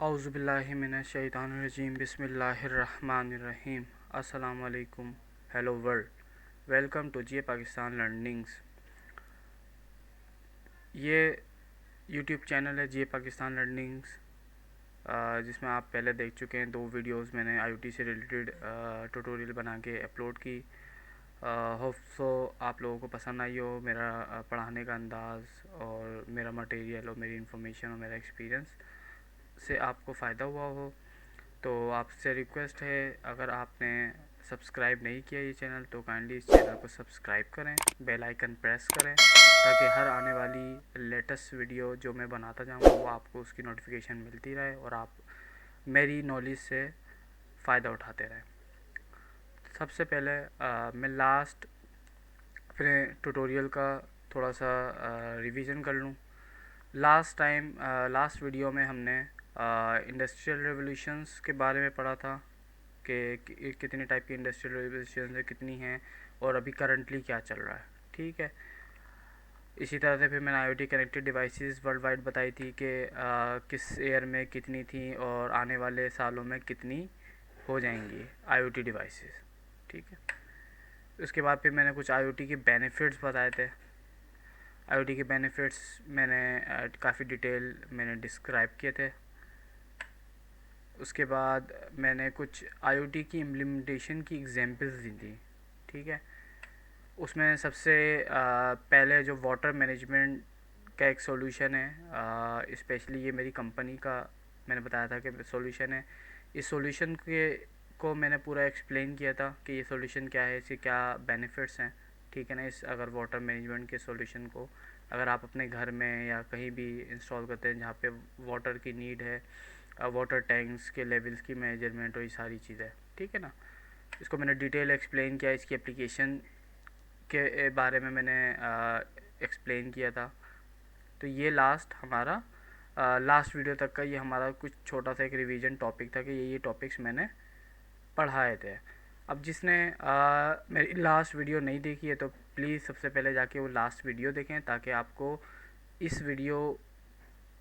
औज़ुबिल्लाहिमिनश्शैतानिर्रजीम बिस्मिल्लाहिर्रहमानिर्रहीम। अस्सलाम वालेकुम। Hello world, welcome to G Pakistan learnings. ये यूट्यूब चैनल है जी पाकिस्तान लर्निंग्स, जिसमें आप पहले देख चुके हैं। 2 वीडियोस मैंने आईओटी से रिलेटेड ट्यूटोरियल बना के अपलोड की। होप सो आप लोगों को पसंद आई हो मेरा पढ़ाने का अंदाज़ और मेरा मटेरियल और मेरी इन्फॉर्मेशन और मेरा एक्सपीरियंस से आपको फ़ायदा हुआ हो। तो आपसे रिक्वेस्ट है, अगर आपने सब्सक्राइब नहीं किया ये चैनल तो काइंडली इस चैनल को सब्सक्राइब करें, बेल आइकन प्रेस करें, ताकि हर आने वाली लेटेस्ट वीडियो जो मैं बनाता जाऊँगा वो आपको उसकी नोटिफिकेशन मिलती रहे और आप मेरी नॉलेज से फ़ायदा उठाते रहें। सबसे पहले मैं लास्ट अपने ट्यूटोरियल का थोड़ा सा रिवीजन कर लूँ। लास्ट वीडियो में हमने इंडस्ट्रियल रेवोल्यूशंस के बारे में पढ़ा था कि कितनी टाइप की इंडस्ट्रियल रेवोल्यूशंस है, कितनी हैं और अभी करंटली क्या चल रहा है। ठीक है। इसी तरह से फिर मैंने IoT connected devices world wide बताई थी कि किस ईयर में कितनी थी और आने वाले सालों में कितनी हो जाएंगी आईओटी डिवाइसेस। ठीक है। उसके बाद फिर मैंने कुछ आईओटी के बेनिफिट्स बताए थे। आईओटी के बेनिफिट्स मैंने काफ़ी डिटेल मैंने डिस्क्राइब किए थे। उसके बाद मैंने कुछ आईओटी की इम्प्लीमेंटेशन की एग्जांपल्स दी थी। ठीक है। उसमें सबसे पहले जो वाटर मैनेजमेंट का एक सॉल्यूशन है, स्पेशली ये मेरी कंपनी का मैंने बताया था कि सॉल्यूशन है। इस सॉल्यूशन के को मैंने पूरा एक्सप्लेन किया था कि ये सॉल्यूशन क्या है, इसके क्या बेनिफिट्स हैं। ठीक है ना। इस अगर वाटर मैनेजमेंट के सॉल्यूशन को अगर आप अपने घर में या कहीं भी इंस्टॉल करते हैं जहाँ पे वाटर की नीड है, वाटर टैंक्स के लेवल्स की मेजरमेंट और ये सारी चीज़ें, ठीक है ना। इसको मैंने डिटेल एक्सप्लेन किया, इसकी एप्लीकेशन के बारे में मैंने एक्सप्लेन किया था। तो ये लास्ट वीडियो तक का ये हमारा कुछ छोटा सा एक रिवीजन टॉपिक था कि ये टॉपिक्स मैंने पढ़ाए थे। अब जिसने मेरी लास्ट वीडियो नहीं देखी है तो प्लीज़ सबसे पहले जाके वो लास्ट वीडियो देखें, ताकि आपको इस वीडियो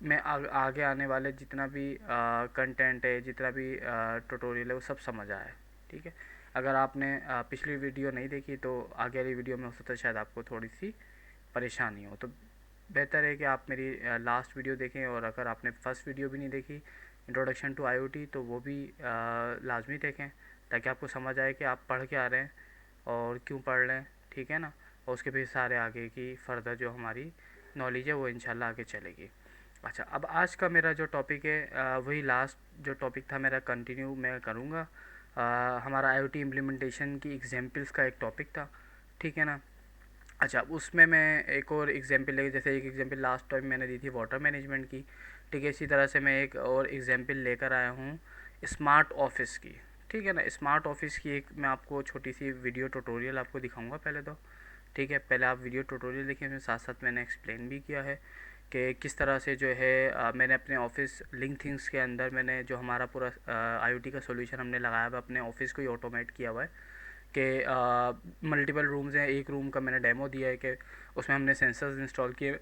में आगे आने वाले जितना भी कंटेंट है, जितना भी ट्यूटोरियल है, वो सब समझ आए। ठीक है। अगर आपने पिछली वीडियो नहीं देखी तो आगे वाली वीडियो में हो सकता है शायद आपको थोड़ी सी परेशानी हो, तो बेहतर है कि आप मेरी लास्ट वीडियो देखें। और अगर आपने फर्स्ट वीडियो भी नहीं देखी, इंट्रोडक्शन टू आईओटी, तो वो भी लाजमी देखें, ताकि आपको समझ आए कि आप पढ़ के आ रहे हैं और क्यों पढ़ रहे हैं। ठीक है ना। और उसके फिर सारे आगे की फ़र्दर जो हमारी नॉलेज है वो इंशाल्लाह आगे चलेगी। अच्छा, अब आज का मेरा जो टॉपिक है वही लास्ट जो टॉपिक था मेरा कंटिन्यू मैं करूँगा। हमारा आईओटी इम्प्लीमेंटेशन की एग्जांपल्स का एक टॉपिक था। ठीक है ना। अच्छा, उसमें मैं एक और एग्जांपल ले, जैसे एक एग्जांपल लास्ट टाइम मैंने दी थी वाटर मैनेजमेंट की। ठीक है। इसी तरह से मैं एक और एग्जांपल लेकर आया हूँ स्मार्ट ऑफिस की। ठीक है ना। स्मार्ट ऑफिस की एक मैं आपको छोटी सी वीडियो ट्यूटोरियल आपको दिखाऊंगा पहले तो। ठीक है। पहले आप वीडियो ट्यूटोरियल देखें, उसमें साथ साथ मैंने एक्सप्लेन भी किया है कि किस तरह से जो है मैंने अपने ऑफिस लिंक थिंग्स के अंदर मैंने जो हमारा पूरा आईओटी का सॉल्यूशन हमने लगाया हुआ अपने ऑफिस को ही ऑटोमेट किया हुआ है कि मल्टीपल रूम्स हैं। एक रूम का मैंने डेमो दिया है कि उसमें हमने सेंसर्स इंस्टॉल किए,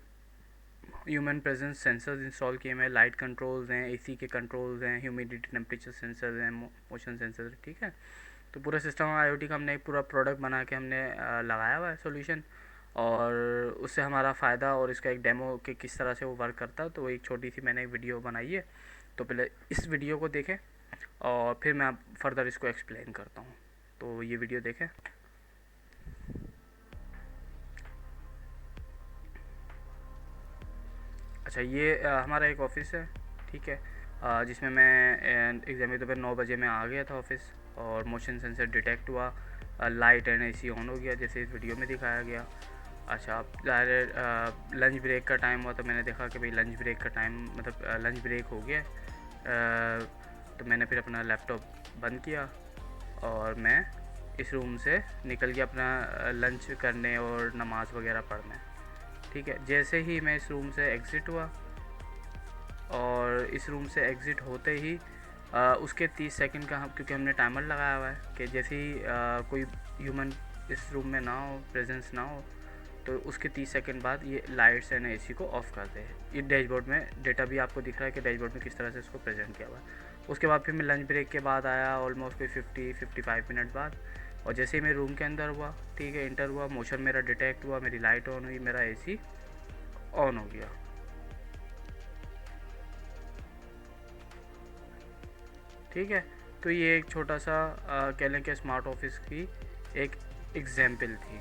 ह्यूमन प्रेजेंस सेंसर्स इंस्टॉल किए हुए हैं, लाइट कंट्रोल्स हैं, एसी के कंट्रोल्स हैं, ह्यूमिडिटी टेम्परेचर सेंसर्स हैं, मोशन सेंसर्स। ठीक है। तो पूरा सिस्टम आईओटी का हमने एक पूरा प्रोडक्ट बना के हमने लगाया हुआ है सॉल्यूशन, और उससे हमारा फ़ायदा और इसका एक डेमो कि किस तरह से वो वर्क करता है, तो एक छोटी सी मैंने एक वीडियो बनाई है। तो पहले इस वीडियो को देखें और फिर मैं फर्दर इसको एक्सप्लेन करता हूँ। तो ये वीडियो देखें। अच्छा, ये हमारा एक ऑफिस है। ठीक है। जिसमें मैं एग्जाम के तो 9 बजे मैं आ गया था ऑफिस, और मोशन सेंसर डिटेक्ट हुआ, लाइट एंड एसी ऑन हो गया जैसे इस वीडियो में दिखाया गया। अच्छा, अब ज़ाहिर लंच ब्रेक का टाइम हुआ तो मैंने देखा कि भाई लंच ब्रेक का टाइम मतलब लंच ब्रेक हो गया। तो मैंने फिर अपना लैपटॉप बंद किया और मैं इस रूम से निकल गया अपना लंच करने और नमाज़ वगैरह पढ़ने। ठीक है। जैसे ही मैं इस रूम से एग्ज़िट हुआ, और इस रूम से एग्ज़िट होते ही उसके 30 सेकंड का क्योंकि हमने टाइमर लगाया हुआ है कि जैसे ही कोई ह्यूमन इस रूम में ना हो, प्रेजेंस ना हो, तो उसके 30 सेकंड बाद ये लाइट्स एंड एसी को ऑफ़ कर दे। ये डैशबोर्ड में डेटा भी आपको दिख रहा है कि डैशबोर्ड में किस तरह से इसको प्रेजेंट किया हुआ है। उसके बाद फिर मैं लंच ब्रेक के बाद आया, ऑलमोस्ट कोई 50-55 मिनट बाद, और जैसे ही मैं रूम के अंदर हुआ, ठीक है, इंटर हुआ, मोशन मेरा डिटेक्ट हुआ, मेरी लाइट ऑन हुई, मेरा एसी ऑन हो गया। ठीक है, तो ये एक छोटा सा कह लें कि स्मार्ट ऑफिस की एक एग्जाम्पल थी।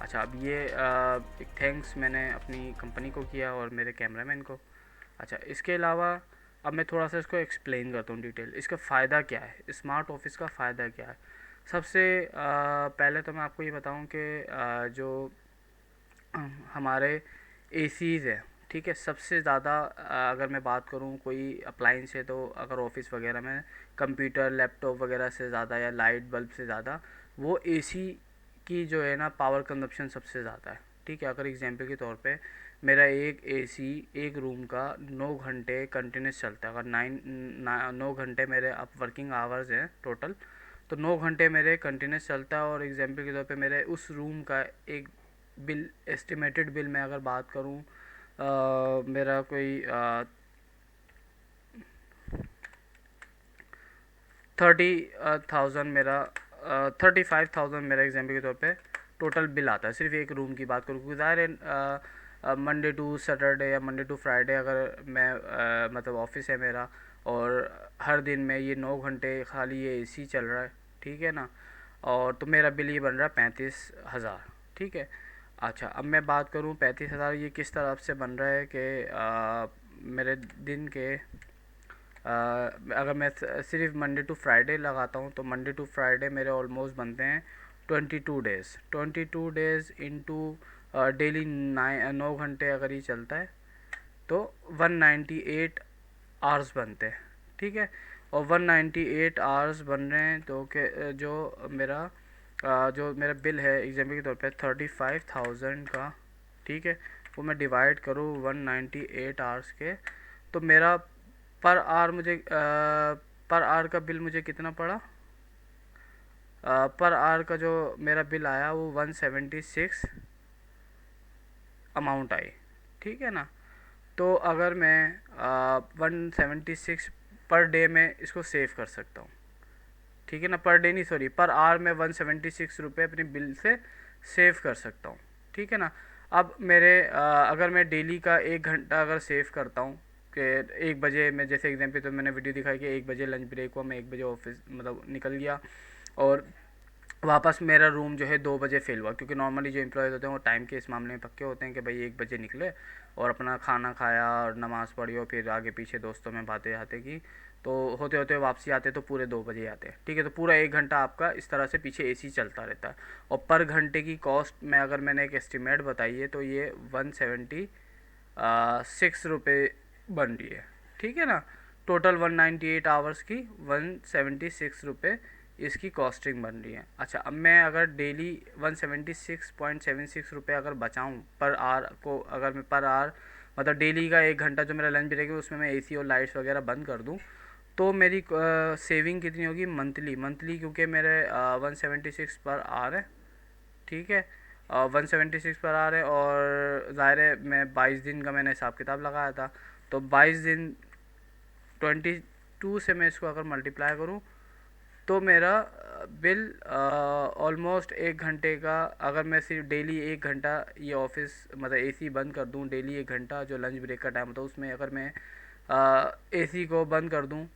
अच्छा, अब ये एक थैंक्स मैंने अपनी कंपनी को किया और मेरे कैमरामैन को। अच्छा, इसके अलावा अब मैं थोड़ा सा इसको एक्सप्लेन करता हूँ डिटेल, इसका फ़ायदा क्या है, स्मार्ट ऑफिस का फ़ायदा क्या है। सबसे पहले तो मैं आपको ये बताऊँ कि जो हमारे एसीज़ है, ठीक है, सबसे ज़्यादा अगर मैं बात करूँ कोई अप्लाइंस है, तो अगर ऑफिस वगैरह में कंप्यूटर लैपटॉप वगैरह से ज़्यादा या लाइट बल्ब से ज़्यादा वो एसी की जो है ना पावर कंजप्शन सबसे ज़्यादा है। ठीक है, अगर एग्जांपल के तौर पे मेरा एक एसी एक रूम का 9 घंटे कंटिन्यूस चलता है। अगर 9 घंटे मेरे अब वर्किंग आवर्स हैं टोटल, तो 9 घंटे मेरे कंटिन्यूस चलता है। और एग्जांपल के तौर पे मेरे उस रूम का एक बिल, एस्टिमेटेड बिल मैं अगर बात करूँ, मेरा कोई 30,000 मेरा 35,000 मेरा एग्जाम्पल के तौर पे टोटल बिल आता है, सिर्फ एक रूम की बात करूँ। क्योंकि ज़ाहिर है मंडे टू सैटरडे या मंडे टू फ्राइडे अगर मैं मतलब ऑफिस है मेरा, और हर दिन में ये 9 घंटे खाली ये एसी चल रहा है, ठीक है ना, और तो मेरा बिल ये बन रहा है 35,000। ठीक है, अच्छा, अब मैं बात करूँ 35,000 ये किस तरह से बन रहा है कि मेरे दिन के अगर मैं सिर्फ मंडे टू फ्राइडे लगाता हूँ, तो मंडे टू फ्राइडे मेरे ऑलमोस्ट बनते हैं 22 डेज़ इंटू डेली 9 घंटे अगर ये चलता है तो 198 आवर्स बनते हैं। ठीक है, और 198 आवर्स बन रहे हैं, तो के जो मेरा बिल है एग्जाम्पल के तौर पे 35,000 का, ठीक है, वो मैं डिवाइड करूँ 198 आवर्स के, तो मेरा पर आवर का बिल मुझे कितना पड़ा, पर आवर का जो मेरा बिल आया वो 176 अमाउंट आई। ठीक है ना, तो अगर मैं 176 पर डे में इसको सेव कर सकता हूँ। ठीक है ना, पर डे नहीं, सॉरी, पर आवर में 176 रुपये अपने बिल से सेव कर सकता हूँ। ठीक है ना, अब अगर मैं डेली का 1 घंटा अगर सेव करता हूँ कि 1 बजे में, जैसे एग्जाम्पल तो मैंने वीडियो दिखाई कि 1 बजे लंच ब्रेक हुआ, मैं 1 बजे ऑफिस मतलब निकल गया, और वापस मेरा रूम जो है 2 बजे फेल हुआ। क्योंकि नॉर्मली जो एम्प्लॉयज़ होते हैं वो टाइम के इस मामले में पक्के होते हैं कि भाई 1 बजे निकले और अपना खाना खाया और नमाज़ पढ़ी और फिर आगे पीछे दोस्तों में बातें आते की, तो होते होते वापसी आते तो पूरे 2 बजे आते हैं। ठीक है, तो पूरा 1 घंटा आपका इस तरह से पीछे एसी चलता रहता है। और पर घंटे की कॉस्ट में अगर मैंने एक एस्टिमेट बताई है तो ये 176 रुपये बन रही है। ठीक है ना, टोटल 198 आवर्स की 176 रुपये इसकी कॉस्टिंग बन रही है। अच्छा, अब मैं अगर डेली 176.76 रुपये अगर बचाऊँ पर आवर को, अगर मैं पर आवर मतलब डेली का 1 घंटा जो मेरा लंच ब्रेक है उसमें मैं एसी और लाइट्स वगैरह बंद कर दूँ, तो मेरी सेविंग कितनी होगी मंथली, क्योंकि मेरे 176 पर आवर है। ठीक है, 176 पर आवर है, और ज़ाहिर है मैं 22 दिन का मैंने हिसाब किताब लगाया था, तो 22 दिन 22 से मैं इसको अगर मल्टीप्लाई करूँ तो मेरा बिल ऑलमोस्ट 1 घंटे का, अगर मैं सिर्फ डेली 1 घंटा ये ऑफिस मतलब एसी बंद कर दूँ, डेली 1 घंटा जो लंच ब्रेक का टाइम होता है उसमें अगर मैं एसी को बंद कर दूँ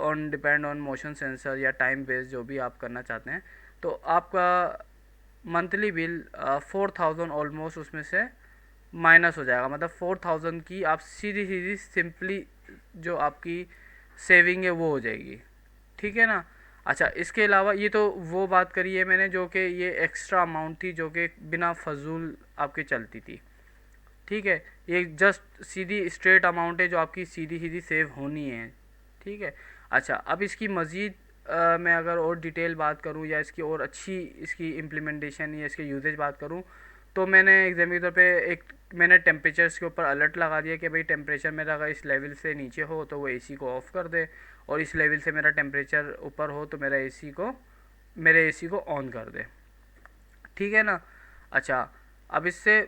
on depend on motion sensor या टाइम बेस्ड जो भी आप करना चाहते हैं, तो आपका मंथली बिल 4,000 ऑलमोस्ट उसमें से माइनस हो जाएगा। मतलब 4,000 की आप सीधी सीधी सिंपली जो आपकी सेविंग है वो हो जाएगी। ठीक है ना, अच्छा, इसके अलावा ये तो वो बात करी है मैंने जो कि ये एक्स्ट्रा अमाउंट थी जो कि बिना फजूल आपकी चलती थी। ठीक है, ये जस्ट सीधी स्ट्रेट अमाउंट है जो आपकी सीधी सीधी सेव होनी है। ठीक है, अच्छा, अब इसकी मज़ीद मैं अगर और डिटेल बात करूँ या इसकी और अच्छी इसकी इम्प्लीमेंटेशन या इसके यूजेज बात करूँ, तो मैंने एग्जाम्पल के तौर पे मैंने टेम्परेचर्स के ऊपर अलर्ट लगा दिया कि भाई टेम्परेचर मेरा अगर इस लेवल से नीचे हो तो वो एसी को ऑफ़ कर दे, और इस लेवल से मेरा टेम्परेचर ऊपर हो तो मेरे एसी को ऑन कर दे। ठीक है ना, अच्छा, अब इससे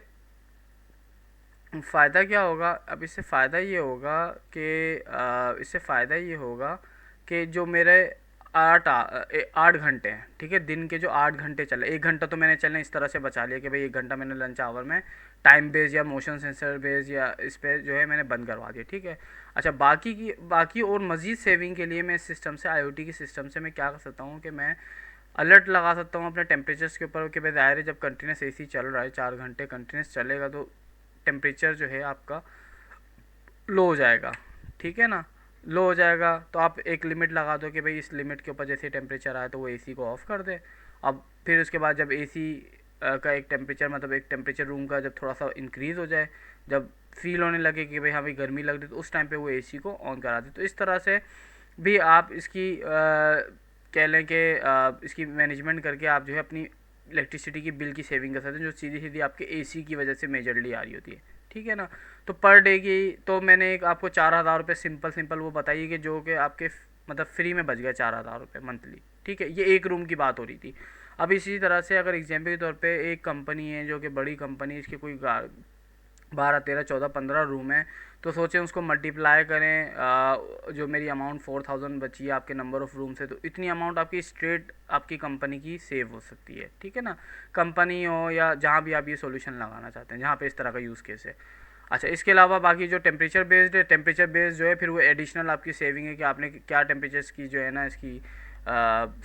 फ़ायदा क्या होगा? अब इससे फ़ायदा ये होगा कि इससे फ़ायदा ये होगा कि जो मेरे 8 घंटे हैं, ठीक है, दिन के जो 8 घंटे चले, 1 घंटा तो मैंने चलने इस तरह से बचा लिया कि भाई 1 घंटा मैंने लंच आवर में टाइम बेस या मोशन सेंसर बेस या इस पे जो है मैंने बंद करवा दिया, ठीक है। अच्छा, बाकी और मज़ीद सेविंग के लिए मैं इस सिस्टम से, आईओटी के सिस्टम से मैं क्या कर सकता हूँ कि मैं अलर्ट लगा सकता हूँ अपने टेम्परेचर्स के ऊपर कि भाई ज़ाहिर है जब कंटिन्यूस एसी चल रहा है, 4 घंटे कंटिन्यूस चलेगा तो टेम्परेचर जो है आपका लो हो जाएगा, ठीक है ना। लो हो जाएगा तो आप एक लिमिट लगा दो कि भाई इस लिमिट के ऊपर जैसे टेम्परेचर आए तो वो एसी को ऑफ़ कर दे। अब फिर उसके बाद जब एसी का एक टेम्परेचर, मतलब एक टेम्परेचर रूम का जब थोड़ा सा इंक्रीज़ हो जाए, जब फील होने लगे कि भाई हाँ भाई गर्मी लग रही, तो उस टाइम पे वो एसी को ऑन करा दे। तो इस तरह से भी आप इसकी कह लें कि इसकी मैनेजमेंट करके आप जो है अपनी इलेक्ट्रिसिटी की बिल की सेविंग कर सकते हैं, जो सीधी सीधी आपके एसी की वजह से मेजरली आ रही होती है, ठीक है ना। तो पर डे की तो मैंने एक आपको 4,000 रुपये सिंपल सिंपल वो बताइए कि जो कि आपके मतलब फ्री में बच गया 4,000 रुपये मंथली, ठीक है। ये एक रूम की बात हो रही थी। अब इसी तरह से अगर एग्जाम्पल के तौर पे एक कंपनी है जो कि बड़ी कंपनी, इसकी कोई 12, 13, 14, 15 रूम है, तो सोचें उसको मल्टीप्लाई करें, जो मेरी अमाउंट 4,000 बची है आपके नंबर ऑफ़ रूम से, तो इतनी अमाउंट आपकी स्ट्रेट आपकी कंपनी की सेव हो सकती है, ठीक है ना। कंपनी हो या जहाँ भी आप ये सोल्यूशन लगाना चाहते हैं, जहाँ पे इस तरह का यूज़ केस है। अच्छा, इसके अलावा बाकी जो टेम्परेचर बेस्ड है, टेम्परेचर बेस्ड जो है फिर वो एडिशनल आपकी सेविंग है कि आपने क्या टेम्परेचर्स की जो है ना इसकी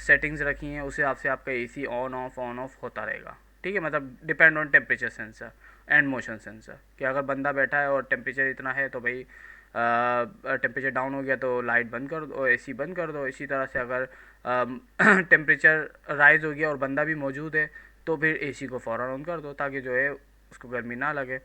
सेटिंग्स रखी हैं, उस हिसाब से आपका एसी ऑन ऑफ होता रहेगा, ठीक है। मतलब depend on temperature sensor and motion sensor, कि अगर बंदा बैठा है और टेम्परेचर इतना है तो भाई टेम्परेचर डाउन हो गया तो लाइट बंद कर दो, एसी बंद कर दो। इसी तरह से अगर टेम्परेचर राइज़ हो गया और बंदा भी मौजूद है तो फिर एसी को फ़ौरन ऑन कर दो, ताकि जो है उसको गर्मी ना लगे।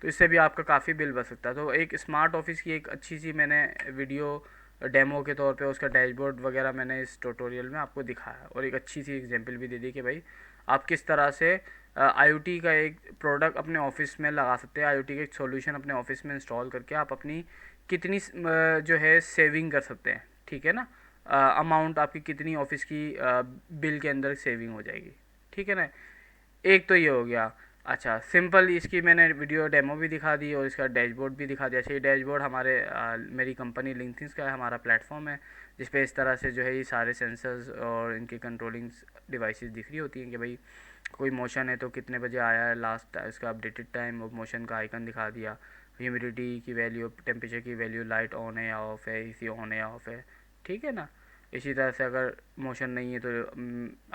तो इससे भी आपका काफ़ी बिल बच सकता है। तो एक स्मार्ट ऑफिस की एक अच्छी सी मैंने वीडियो डेमो के तौर पे उसका डैशबोर्ड वगैरह मैंने इस ट्यूटोरियल में आपको दिखाया, और एक अच्छी सी एग्जांपल भी दे दी कि भाई आप किस तरह से आईओटी का एक प्रोडक्ट अपने ऑफिस में लगा सकते हैं, आईओटी का एक सॉल्यूशन अपने ऑफिस में इंस्टॉल करके आप अपनी कितनी जो है सेविंग कर सकते हैं, ठीक है ना। अमाउंट आपकी कितनी ऑफिस की बिल के अंदर सेविंग हो जाएगी, ठीक है ना। एक तो ये हो गया। अच्छा, सिंपल इसकी मैंने वीडियो डेमो भी दिखा दी और इसका डैशबोर्ड भी दिखा दिया। अच्छा, ये डैशबोर्ड हमारे मेरी कंपनी लिंकथिंग्स का है, हमारा प्लेटफॉर्म है, जिस पे इस तरह से जो है ये सारे सेंसर्स और इनकी कंट्रोलिंग डिवाइसेस दिख रही होती हैं कि भाई कोई मोशन है तो कितने बजे आया है लास्ट, इसका अपडेटेड टाइम और मोशन का आइकन दिखा दिया, ह्यूमिडिटी की वैल्यू, टेम्परेचर की वैल्यू, लाइट ऑन है या ऑफ है, एसी ऑन है या ऑफ है, ठीक है ना। इसी तरह से अगर मोशन नहीं है तो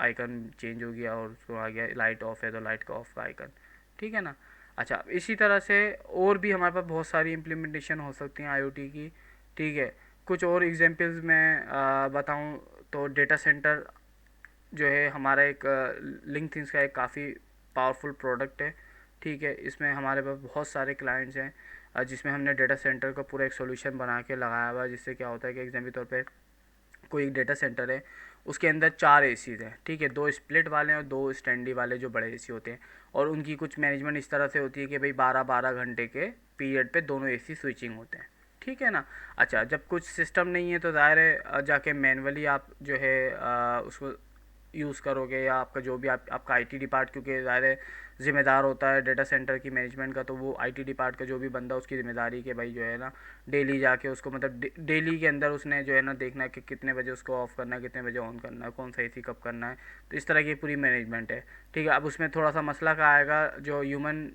आइकन चेंज हो गया और उसको आ गया, लाइट ऑफ है तो लाइट का ऑफ का आइकन, ठीक है ना। अच्छा, इसी तरह से और भी हमारे पास बहुत सारी इम्प्लीमेंटेशन हो सकती हैं आईओटी की, ठीक है। कुछ और एग्जांपल्स मैं बताऊं तो डेटा सेंटर जो है हमारा एक लिंकथिंग्स का एक काफ़ी पावरफुल प्रोडक्ट है, ठीक है। इसमें हमारे पास बहुत सारे क्लाइंट्स हैं, जिसमें हमने डेटा सेंटर का पूरा एक सोल्यूशन बना के लगाया हुआ है, जिससे क्या होता है कि एग्जाम्पल तौर पे कोई एक डेटा सेंटर है, उसके अंदर 4 एसीज़ हैं, ठीक है, 2 स्प्लिट वाले हैं और 2 स्टैंडी वाले जो बड़े एसी होते हैं, और उनकी कुछ मैनेजमेंट इस तरह से होती है कि भाई 12-12 घंटे के पीरियड पे दोनों एसी स्विचिंग होते हैं, ठीक है ना। अच्छा, जब कुछ सिस्टम नहीं है तो ज़ाहिर है जाके मैनुअली आप जो है उसको यूज़ करोगे, या आपका जो भी आपका आईटी डिपार्ट, क्योंकि ज़ाहिर ज़िम्मेदार होता है डेटा सेंटर की मैनेजमेंट का, तो वो आईटी डिपार्ट का जो भी बंदा उसकी ज़िम्मेदारी के भाई जो है ना डेली जाके उसको मतलब डेली के अंदर उसने जो है ना देखना है कि कितने बजे उसको ऑफ़ करना है, कितने बजे ऑन करना है, कौन सा एसी कब करना है। तो इस तरह की पूरी मैनेजमेंट है, ठीक है। अब उसमें थोड़ा सा मसला का आएगा, जो ह्यूमन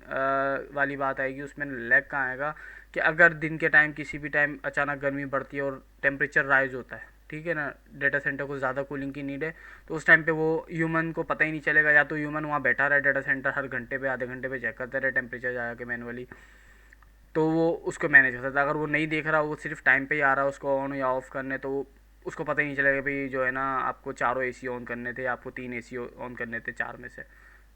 वाली बात आएगी उसमें, लैग का आएगा कि अगर दिन के टाइम किसी भी टाइम अचानक गर्मी बढ़ती है और टेम्परेचर राइज होता है, ठीक है ना, डेटा सेंटर को ज़्यादा कूलिंग की नीड है, तो उस टाइम पे वो ह्यूमन को पता ही नहीं चलेगा, या तो ह्यूमन वहाँ बैठा रहे डेटा सेंटर, हर घंटे पे आधे घंटे पे चेक करते रहे टेम्परेचर जाके मैनुअली, तो वो उसको मैनेज कर सकता है। अगर वो नहीं देख रहा, वो सिर्फ टाइम पे ही आ रहा है उसको ऑन या ऑफ़ करने, तो उसको पता ही नहीं चलेगा भाई जो है ना आपको चारों एसी ऑन करने थे, आपको 3 एसी ऑन करने थे 4 में से,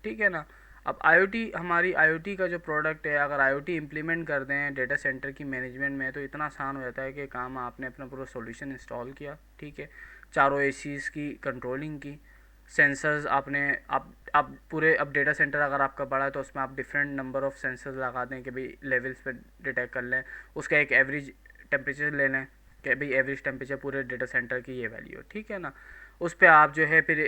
ठीक है ना। अब आईओटी, हमारी आईओटी का जो प्रोडक्ट है, अगर आईओटी इम्प्लीमेंट कर दें डेटा सेंटर की मैनेजमेंट में, तो इतना आसान हो जाता है कि काम आपने अपना पूरा सॉल्यूशन इंस्टॉल किया, ठीक है, चारों एसीज़ की कंट्रोलिंग की, सेंसर्स आपने आप पूरे, अब डेटा सेंटर अगर आपका बड़ा है तो उसमें आप डिफरेंट नंबर ऑफ़ सेंसर्स लगा दें कि भाई लेवल्स पे डिटेक्ट कर लें, उसका एक एवरेज टेम्परेचर ले लें कि भाई एवरेज टेम्परेचर पूरे डेटा सेंटर की ये वैल्यू है, ठीक है ना। उस पर आप जो है फिर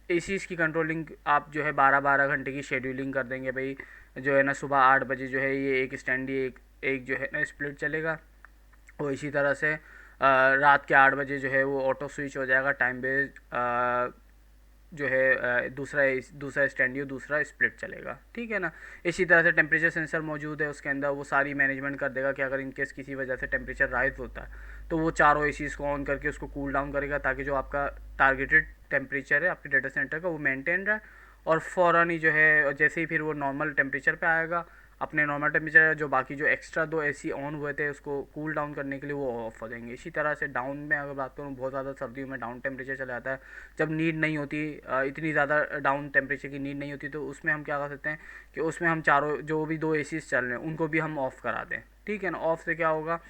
एसीज़ की कंट्रोलिंग आप जो है 12-12 घंटे की शेड्यूलिंग कर देंगे भाई, जो है ना सुबह 8 बजे जो है ये एक स्टैंड, ये एक जो है ना स्प्लिट चलेगा, और इसी तरह से रात के 8 बजे जो है वो ऑटो स्विच हो जाएगा, टाइम बेस्ड जो है दूसरा स्टैंडियो दूसरा स्प्लिट चलेगा, ठीक है ना। इसी तरह से टेम्परेचर सेंसर मौजूद है उसके अंदर, वो सारी मैनेजमेंट कर देगा कि अगर इनकेस किसी वजह से टेम्परेचर राइज होता है तो वो चारों एसीज़ को ऑन करके उसको कूल डाउन करेगा, ताकि जो आपका टारगेटेड टेम्परेचर है आपके डाटा सेंटर का वो मेंटेन रहे, और फ़ौरन ही जो है जैसे ही फिर वो नॉर्मल टेम्परेचर पे आएगा, अपने नॉर्मल टेम्परेचर, जो बाकी जो एक्स्ट्रा 2 एसी ऑन हुए थे उसको कूल डाउन करने के लिए वो ऑफ हो जाएंगे। इसी तरह से डाउन में अगर बात करूँ, बहुत ज़्यादा सर्दियों में डाउन टेम्परेचर चला जाता है, जब नीड नहीं होती, इतनी ज़्यादा डाउन टेम्परेचर की नीड नहीं होती, तो उसमें हम क्या कर सकते हैं कि उसमें हम चारों जो भी 2 एसीज चल रहे हैं उनको भी हम ऑफ़ करा दें, ठीक है ना। ऑफ़ से क्या होगा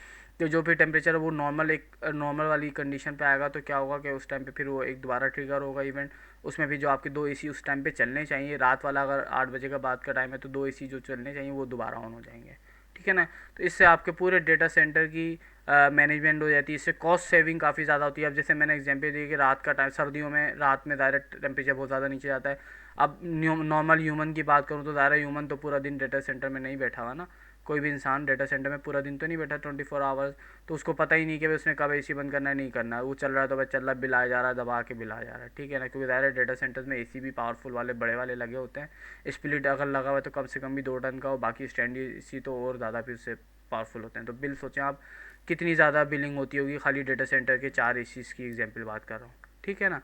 कि जो भी टेम्परेचर है वो नॉर्मल वाली कंडीशन पे आएगा, तो क्या होगा कि उस टाइम पे फिर वो एक दोबारा ट्रिगर होगा इवेंट, उसमें भी जो आपके 2 एसी उस टाइम पे चलने चाहिए, रात वाला अगर 8 बजे का बाद का टाइम है तो 2 एसी जो चलने चाहिए वो दोबारा ऑन हो जाएंगे, ठीक है ना। तो इससे आपके पूरे डेटा सेंटर की मैनेजमेंट हो जाती है, इससे कॉस्ट सेविंग काफ़ी ज़्यादा होती है। अब जैसे मैंने एग्जांपल दी कि रात का टाइम, सर्दियों में रात में डायरेक्ट टेम्परेचर बहुत ज़्यादा नीचे जाता है। अब नॉर्मल ह्यूमन की बात करूँ तो ज़्यादा ह्यूमन तो पूरा दिन डेटा सेंटर में नहीं बैठा हुआ ना, कोई भी इंसान डेटा सेंटर में पूरा दिन तो नहीं बैठा 24 आवर्स, तो उसको पता ही नहीं कि भाई उसने कब एसी बंद करना है, नहीं करना है, वो चल रहा है तो भाई चल रहा है, बिल आ जा रहा है, दबा के बिल आ जा रहा है, ठीक है ना। क्योंकि ज़्यादा डेटा सेंटर्स में एसी भी पावरफुल वाले बड़े वाले लगे होते हैं, स्प्लिट अगर लगा हुआ है तो कम से कम भी 2 टन का, और बाकी स्टैंड एसी तो और ज़्यादा फिर उससे पावरफुल होते हैं। तो बिल सोचें आप कितनी ज़्यादा बिलिंग होती होगी, खाली डेटा सेंटर के 4 एसीज़ की एग्जाम्पल बात कर रहा हूँ, ठीक है ना।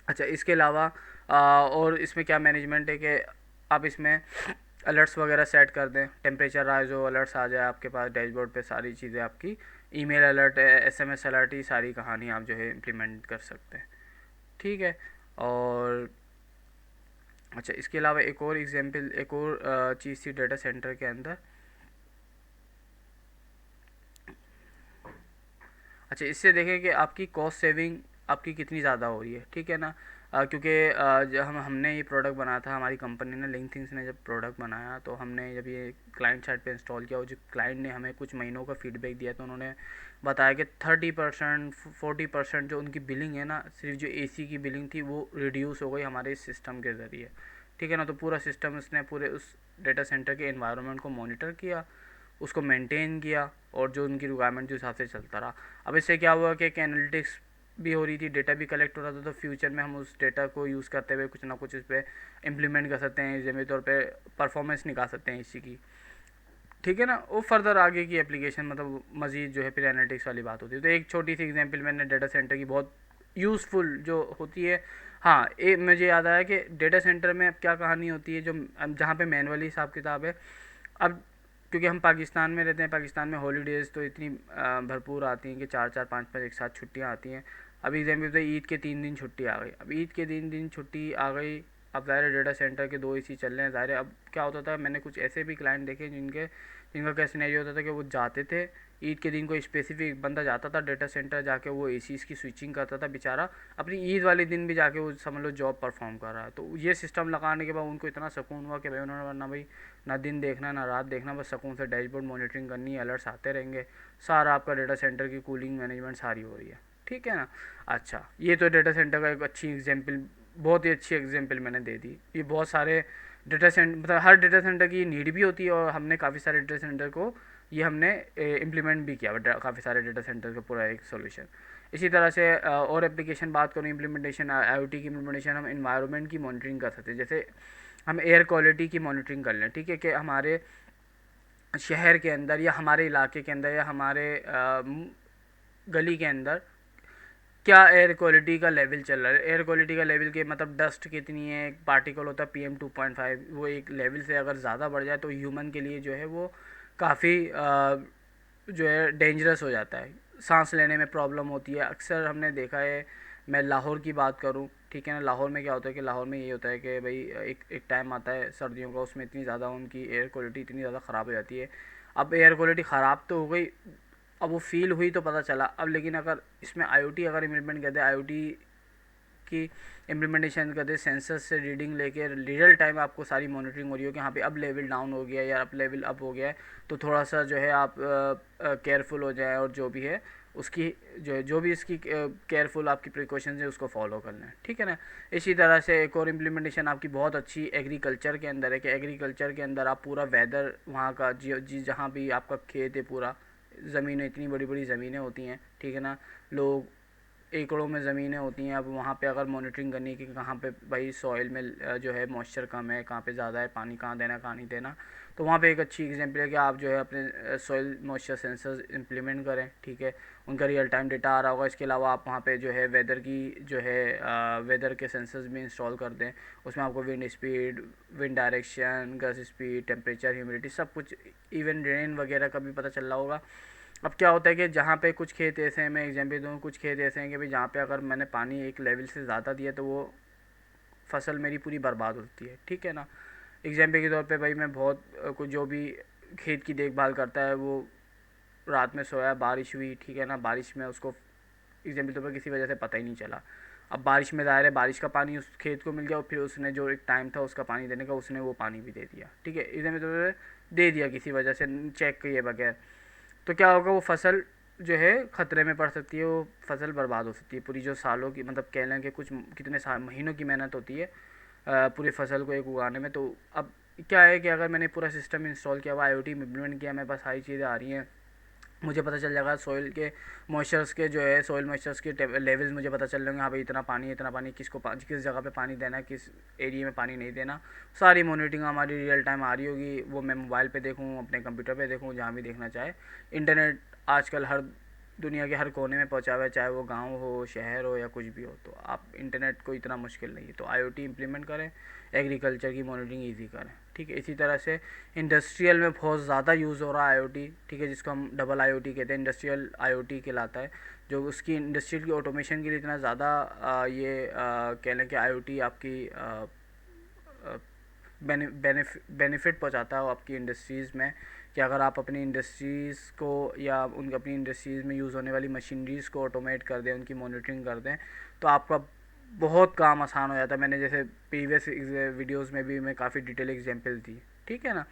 अच्छा, इसके अलावा और इसमें क्या मैनेजमेंट है कि आप इसमें अलर्ट्स वगैरह सेट कर दें, टेम्परेचर राइज हो अलर्ट्स आ जाए आपके पास डैशबोर्ड पे, सारी चीज़ें आपकी ईमेल अलर्ट, एसएमएस अलर्ट, ये सारी कहानी आप जो है इम्प्लीमेंट कर सकते हैं, ठीक है। और अच्छा, इसके अलावा एक और एग्जांपल, एक और चीज़ थी डेटा सेंटर के अंदर। अच्छा, इससे देखें कि आपकी कॉस्ट सेविंग आपकी कितनी ज़्यादा हो रही है, ठीक है ना। क्योंकि जब हमने ये प्रोडक्ट बनाया था, हमारी कंपनी ने लिंकथिंग्स ने जब प्रोडक्ट बनाया, तो हमने जब ये क्लाइंट साइड पे इंस्टॉल किया, और जो क्लाइंट ने हमें कुछ महीनों का फीडबैक दिया, तो उन्होंने बताया कि 30% 40% जो उनकी बिलिंग है ना, सिर्फ जो एसी की बिलिंग थी वो रिड्यूस हो गई हमारे इस सिस्टम के ज़रिए, ठीक है ना। तो पूरा सिस्टम उसने पूरे उस डेटा सेंटर के एनवायरनमेंट को मॉनिटर किया, उसको मेंटेन किया, और जो उनकी रिक्वायरमेंट के हिसाब से चलता रहा। अब इससे क्या हुआ कि एनालिटिक्स भी हो रही थी, डेटा भी कलेक्ट हो रहा था, तो फ्यूचर में हम उस डेटा को यूज़ करते हुए कुछ ना कुछ इस पर इम्प्लीमेंट कर सकते हैं, जैसे तौर पे परफॉर्मेंस निकाल सकते हैं इसी की, ठीक है ना। वो फर्दर आगे की एप्लीकेशन मतलब मज़ीद जो है फिर एनालिटिक्स वाली बात होती है। तो एक छोटी सी एग्जांपल मैंने डेटा सेंटर की बहुत यूज़फुल जो होती है। हाँ, एक मुझे याद आया कि डेटा सेंटर में अब क्या कहानी होती है, जो जहाँ पे मैनुअली हिसाब किताब है। अब क्योंकि हम पाकिस्तान में रहते हैं, पाकिस्तान में हॉलीडेज़ तो इतनी भरपूर आती हैं कि 4-4 5-5 एक साथ छुट्टियाँ आती हैं। अभी एग्जाम्पल तो ईद के 3 दिन छुट्टी आ गई, अब ईद के 3 दिन छुट्टी आ गई, अब ज़ाहिर डेटा सेंटर के 2 एसी चल रहे हैं, ज़ाहिर अब क्या होता था, मैंने कुछ ऐसे भी क्लाइंट देखे जिनका क्या सिनेरियो होता था कि वो जाते थे ईद के दिन, कोई स्पेसिफिक बंदा जाता था डेटा सेंटर, जाके वो एसीज़ की स्विचिंग करता था बेचारा, अपनी ईद वाले दिन भी जाके वो समझ लो जॉब परफॉर्म कर रहा है। तो ये सिस्टम लगाने के बाद उनको इतना सुकून हुआ कि भाई उन्होंने ना भाई ना दिन देखना ना रात देखना, बस सुकून से डैशबोर्ड मॉनिटरिंग करनी है, अलर्ट्स आते रहेंगे, सारा आपका डेटा सेंटर की कूलिंग मैनेजमेंट सारी हो रही है, ठीक है ना। अच्छा, ये तो डेटा सेंटर का एक अच्छी एग्जांपल, बहुत ही अच्छी एग्जांपल मैंने दे दी। ये बहुत सारे डेटा सेंटर, मतलब हर डेटा सेंटर की नीड भी होती है, और हमने काफ़ी सारे डेटा सेंटर को ये हमने इम्प्लीमेंट भी किया, काफ़ी सारे डेटा सेंटर का पूरा एक सोल्यूशन। इसी तरह से और एप्लीकेशन बात करूँ, इम्प्लीमेंटेशन आईओटी की इम्प्लीमेंटेशन, हम इन्वायरमेंट की मॉनिटरिंग कर सकते हैं। जैसे हम एयर क्वालिटी की मॉनिटरिंग कर लें, ठीक है, कि हमारे शहर के अंदर या हमारे इलाके के अंदर या हमारे गली के अंदर क्या एयर क्वालिटी का लेवल चल रहा है। एयर क्वालिटी का लेवल के मतलब डस्ट कितनी है, एक पार्टिकल होता है PM2.5, वो एक लेवल से अगर ज़्यादा बढ़ जाए तो ह्यूमन के लिए जो है वो काफ़ी जो है डेंजरस हो जाता है, सांस लेने में प्रॉब्लम होती है। अक्सर हमने देखा है, मैं लाहौर की बात करूं, ठीक है ना, लाहौर में क्या होता है कि लाहौर में ये होता है कि भाई एक टाइम आता है सर्दियों का, उसमें इतनी ज़्यादा उनकी एयर क्वालिटी इतनी ज़्यादा ख़राब हो जाती है। अब एयर क्वालिटी ख़राब तो हो गई, अब वो फील हुई तो पता चला, अब लेकिन अगर इसमें आईओटी अगर इम्प्लीमेंट कर दे, आईओटी इसकी इम्प्लीमेंटेशन करते सेंसर से रीडिंग लेके रियल टाइम आपको सारी मॉनिटरिंग हो रही हो कि हाँ पे अब लेवल डाउन हो गया या अब लेवल अप हो गया है, तो थोड़ा सा जो है आप केयरफुल हो जाए और जो भी है उसकी जो भी इसकी केयरफुल आपकी प्रिकॉशंस है उसको फॉलो कर लें, ठीक है ना। इसी तरह से एक और इम्प्लीमेंटेशन आपकी बहुत अच्छी एग्रीकल्चर के अंदर है कि एग्रीकल्चर के अंदर आप पूरा वेदर वहाँ का जी जहाँ भी आपका खेत है पूरा, ज़मीनें इतनी बड़ी बड़ी ज़मीनें होती हैं, ठीक है ना, लोग एकड़ों में ज़मीनें होती हैं। अब वहाँ पे अगर मॉनिटरिंग करनी कि कहाँ पे भाई सॉइल में जो है मॉइस्चर कम है, कहाँ पे ज़्यादा है, पानी कहाँ देना कहाँ नहीं देना, तो वहाँ पे एक अच्छी एग्जांपल है कि आप जो है अपने सॉइल मॉइस्चर सेंसर्स इंप्लीमेंट करें, ठीक है। उनका रियल टाइम डेटा आ रहा होगा। इसके अलावा आप वहाँ पे जो है वेदर की जो है वेदर के सेंसर्स भी इंस्टॉल कर दें। उसमें आपको wind speed, wind direction, gust speed, temperature, humidity सब कुछ, इवन रेन वगैरह का भी पता चल रहा होगा। अब क्या होता है कि जहाँ पे कुछ खेत ऐसे हैं, मैं एग्जाम्पल दूँ, कुछ खेत ऐसे हैं कि भाई जहाँ पे अगर मैंने पानी एक लेवल से ज़्यादा दिया तो वो फसल मेरी पूरी बर्बाद होती है, ठीक है ना। एग्जाम्पल के तौर पे भाई मैं बहुत कुछ जो भी खेत की देखभाल करता है वो रात में सोया, बारिश हुई, ठीक है ना, बारिश में उसको एग्जाम्पल तौर पर किसी वजह से पता ही नहीं चला। अब बारिश में ज़ाहिर है बारिश का पानी उस खेत को मिल गया और फिर उसने जो एक टाइम था उसका पानी देने का उसने वो पानी भी दे दिया, ठीक है, एग्जाम्पल तौर पर दे दिया किसी वजह से चेक किए बगैर, तो क्या होगा, वो फसल जो है ख़तरे में पड़ सकती है, वो फसल बर्बाद हो सकती है। पूरी जो सालों की मतलब कह लें कि कुछ कितने साल महीनों की मेहनत होती है पूरी फसल को एक उगाने में। तो अब क्या है कि अगर मैंने पूरा सिस्टम इंस्टॉल किया हुआ, IoT इम्प्लीमेंट किया, मेरे पास सारी चीज़ें आ रही हैं, मुझे पता चल जाएगा सॉइल के मॉइस्चर्स के जो है सॉइल मॉइस्चर्स के लेवल्स मुझे पता चल जाएंगे, हाँ भाई इतना पानी किसको किस जगह पे पानी देना है, किस एरिया में पानी नहीं देना, सारी मॉनिटरिंग हमारी रियल टाइम आ रही होगी। वो मैं मोबाइल पे देखूँ, अपने कंप्यूटर पे देखूँ, जहाँ भी देखना चाहे। इंटरनेट आजकल हर दुनिया के हर कोने में पहुंचा हुआ है, चाहे वो गांव हो, शहर हो या कुछ भी हो, तो आप इंटरनेट को इतना मुश्किल नहीं है। तो IoT इम्प्लीमेंट करें, एग्रीकल्चर की मॉनिटरिंग इजी करें, ठीक है। इसी तरह से इंडस्ट्रियल में बहुत ज़्यादा यूज़ हो रहा है IoT, ठीक है, जिसको हम डबल IoT कहते हैं, इंडस्ट्रियल IoT कहलाता है, जो उसकी इंडस्ट्रियल की ऑटोमेशन के लिए इतना ज़्यादा ये कह लें कि IoT आपकी बेनिफिट पहुंचाता है आपकी इंडस्ट्रीज़ में, कि अगर आप अपनी इंडस्ट्रीज़ को या उनकी अपनी इंडस्ट्रीज़ में यूज़ होने वाली मशीनरीज़ को ऑटोमेट कर दें, उनकी मॉनिटरिंग कर दें, तो आपका बहुत काम आसान हो जाता है। मैंने जैसे प्रीवियस वीडियोस में भी मैं काफ़ी डिटेल एग्जांपल दी, ठीक है ना।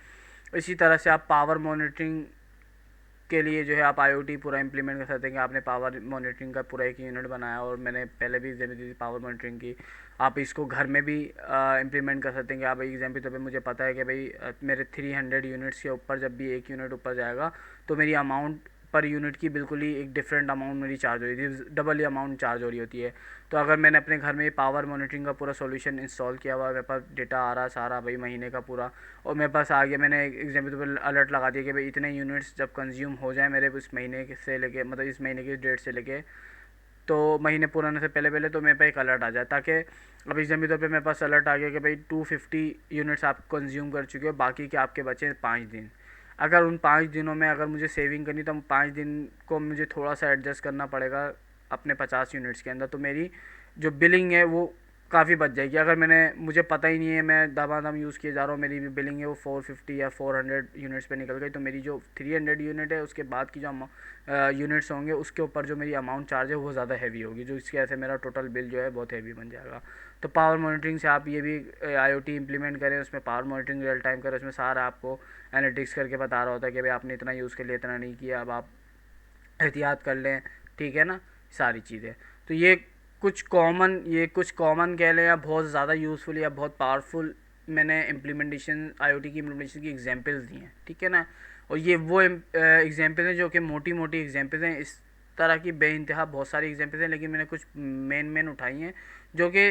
इसी तरह से आप पावर मॉनिटरिंग के लिए जो है आप IoT पूरा इंप्लीमेंट कर सकते हैं कि आपने पावर मॉनिटरिंग का पूरा एक यूनिट बनाया, और मैंने पहले भी एग्जाम्पल दी थी पावर मॉनिटरिंग की। आप इसको घर में भी इंप्लीमेंट कर सकते हैं कि आप एग्जाम्पल तौर पे मुझे पता है कि भाई मेरे 300 यूनिट्स के ऊपर जब भी एक यूनिट ऊपर जाएगा तो मेरी अमाउंट पर यूनिट की बिल्कुल ही एक डिफरेंट अमाउंट मेरी चार्ज हो रही थी, डबल ही अमाउंट चार्ज हो रही होती है। तो अगर मैंने अपने घर में पावर मॉनिटरिंग का पूरा सॉल्यूशन इंस्टॉल किया हुआ है, मेरे पास डेटा आ रहा है सारा भाई महीने का पूरा, और मेरे पास आ गया, मैंने एग्जाम्पल पर अलर्ट लगा दिया कि भाई इतने यूनिट्स जब कंज्यूम हो जाए मेरे इस महीने से लेके, मतलब इस महीने की डेट से लेके तो महीने पूरा होने से पहले पहले, तो मेरे पास एक अलर्ट आ जाए, ताकि अब एग्जाम्पल तौर पे मेरे पास अलर्ट आ गया कि भाई 250 यूनिट्स आप कंज्यूम कर चुके हो, बाकी के आपके बचे 5 दिन। अगर उन 5 दिनों में अगर मुझे सेविंग करनी, तो 5 दिन को मुझे थोड़ा सा एडजस्ट करना पड़ेगा अपने 50 यूनिट्स के अंदर, तो मेरी जो बिलिंग है वो काफ़ी बच जाएगी। अगर मुझे पता ही नहीं है, मैं दमादम यूज़ किए जा रहा हूँ, मेरी भी बिलिंग है वो 450 या 400 यूनिट्स पे निकल गई, तो मेरी जो 300 यूनिट है उसके बाद की जो यूनिट्स होंगे उसके ऊपर जो मेरी अमाउंट चार्ज है वो ज़्यादा हैवी होगी, जो इसकी वजह से मेरा टोटल बिल जो है बहुत हैवी बन जाएगा। तो पावर मॉनिटरिंग से आप ये भी IoT इम्प्लीमेंट करें, उसमें पावर मॉनिटरिंग रियल टाइम करें, उसमें सारा आपको एनालिटिक्स करके बता रहा होता है कि भाई आपने इतना यूज़ कर लिया, इतना नहीं किया, अब आप एहतियात कर लें, ठीक है ना, सारी चीज़ें। तो ये कुछ कॉमन कह लें या बहुत ज़्यादा यूज़फुल या बहुत पावरफुल मैंने IoT की इम्प्लीमेंटेशन की एग्जांपल्स दी हैं, ठीक है ना। और ये वो एग्जांपल हैं जो कि मोटी मोटी एग्जांपल्स हैं, इस तरह की बेइंतहा बहुत सारी एग्जांपल्स हैं, लेकिन मैंने कुछ मेन उठाई हैं जो कि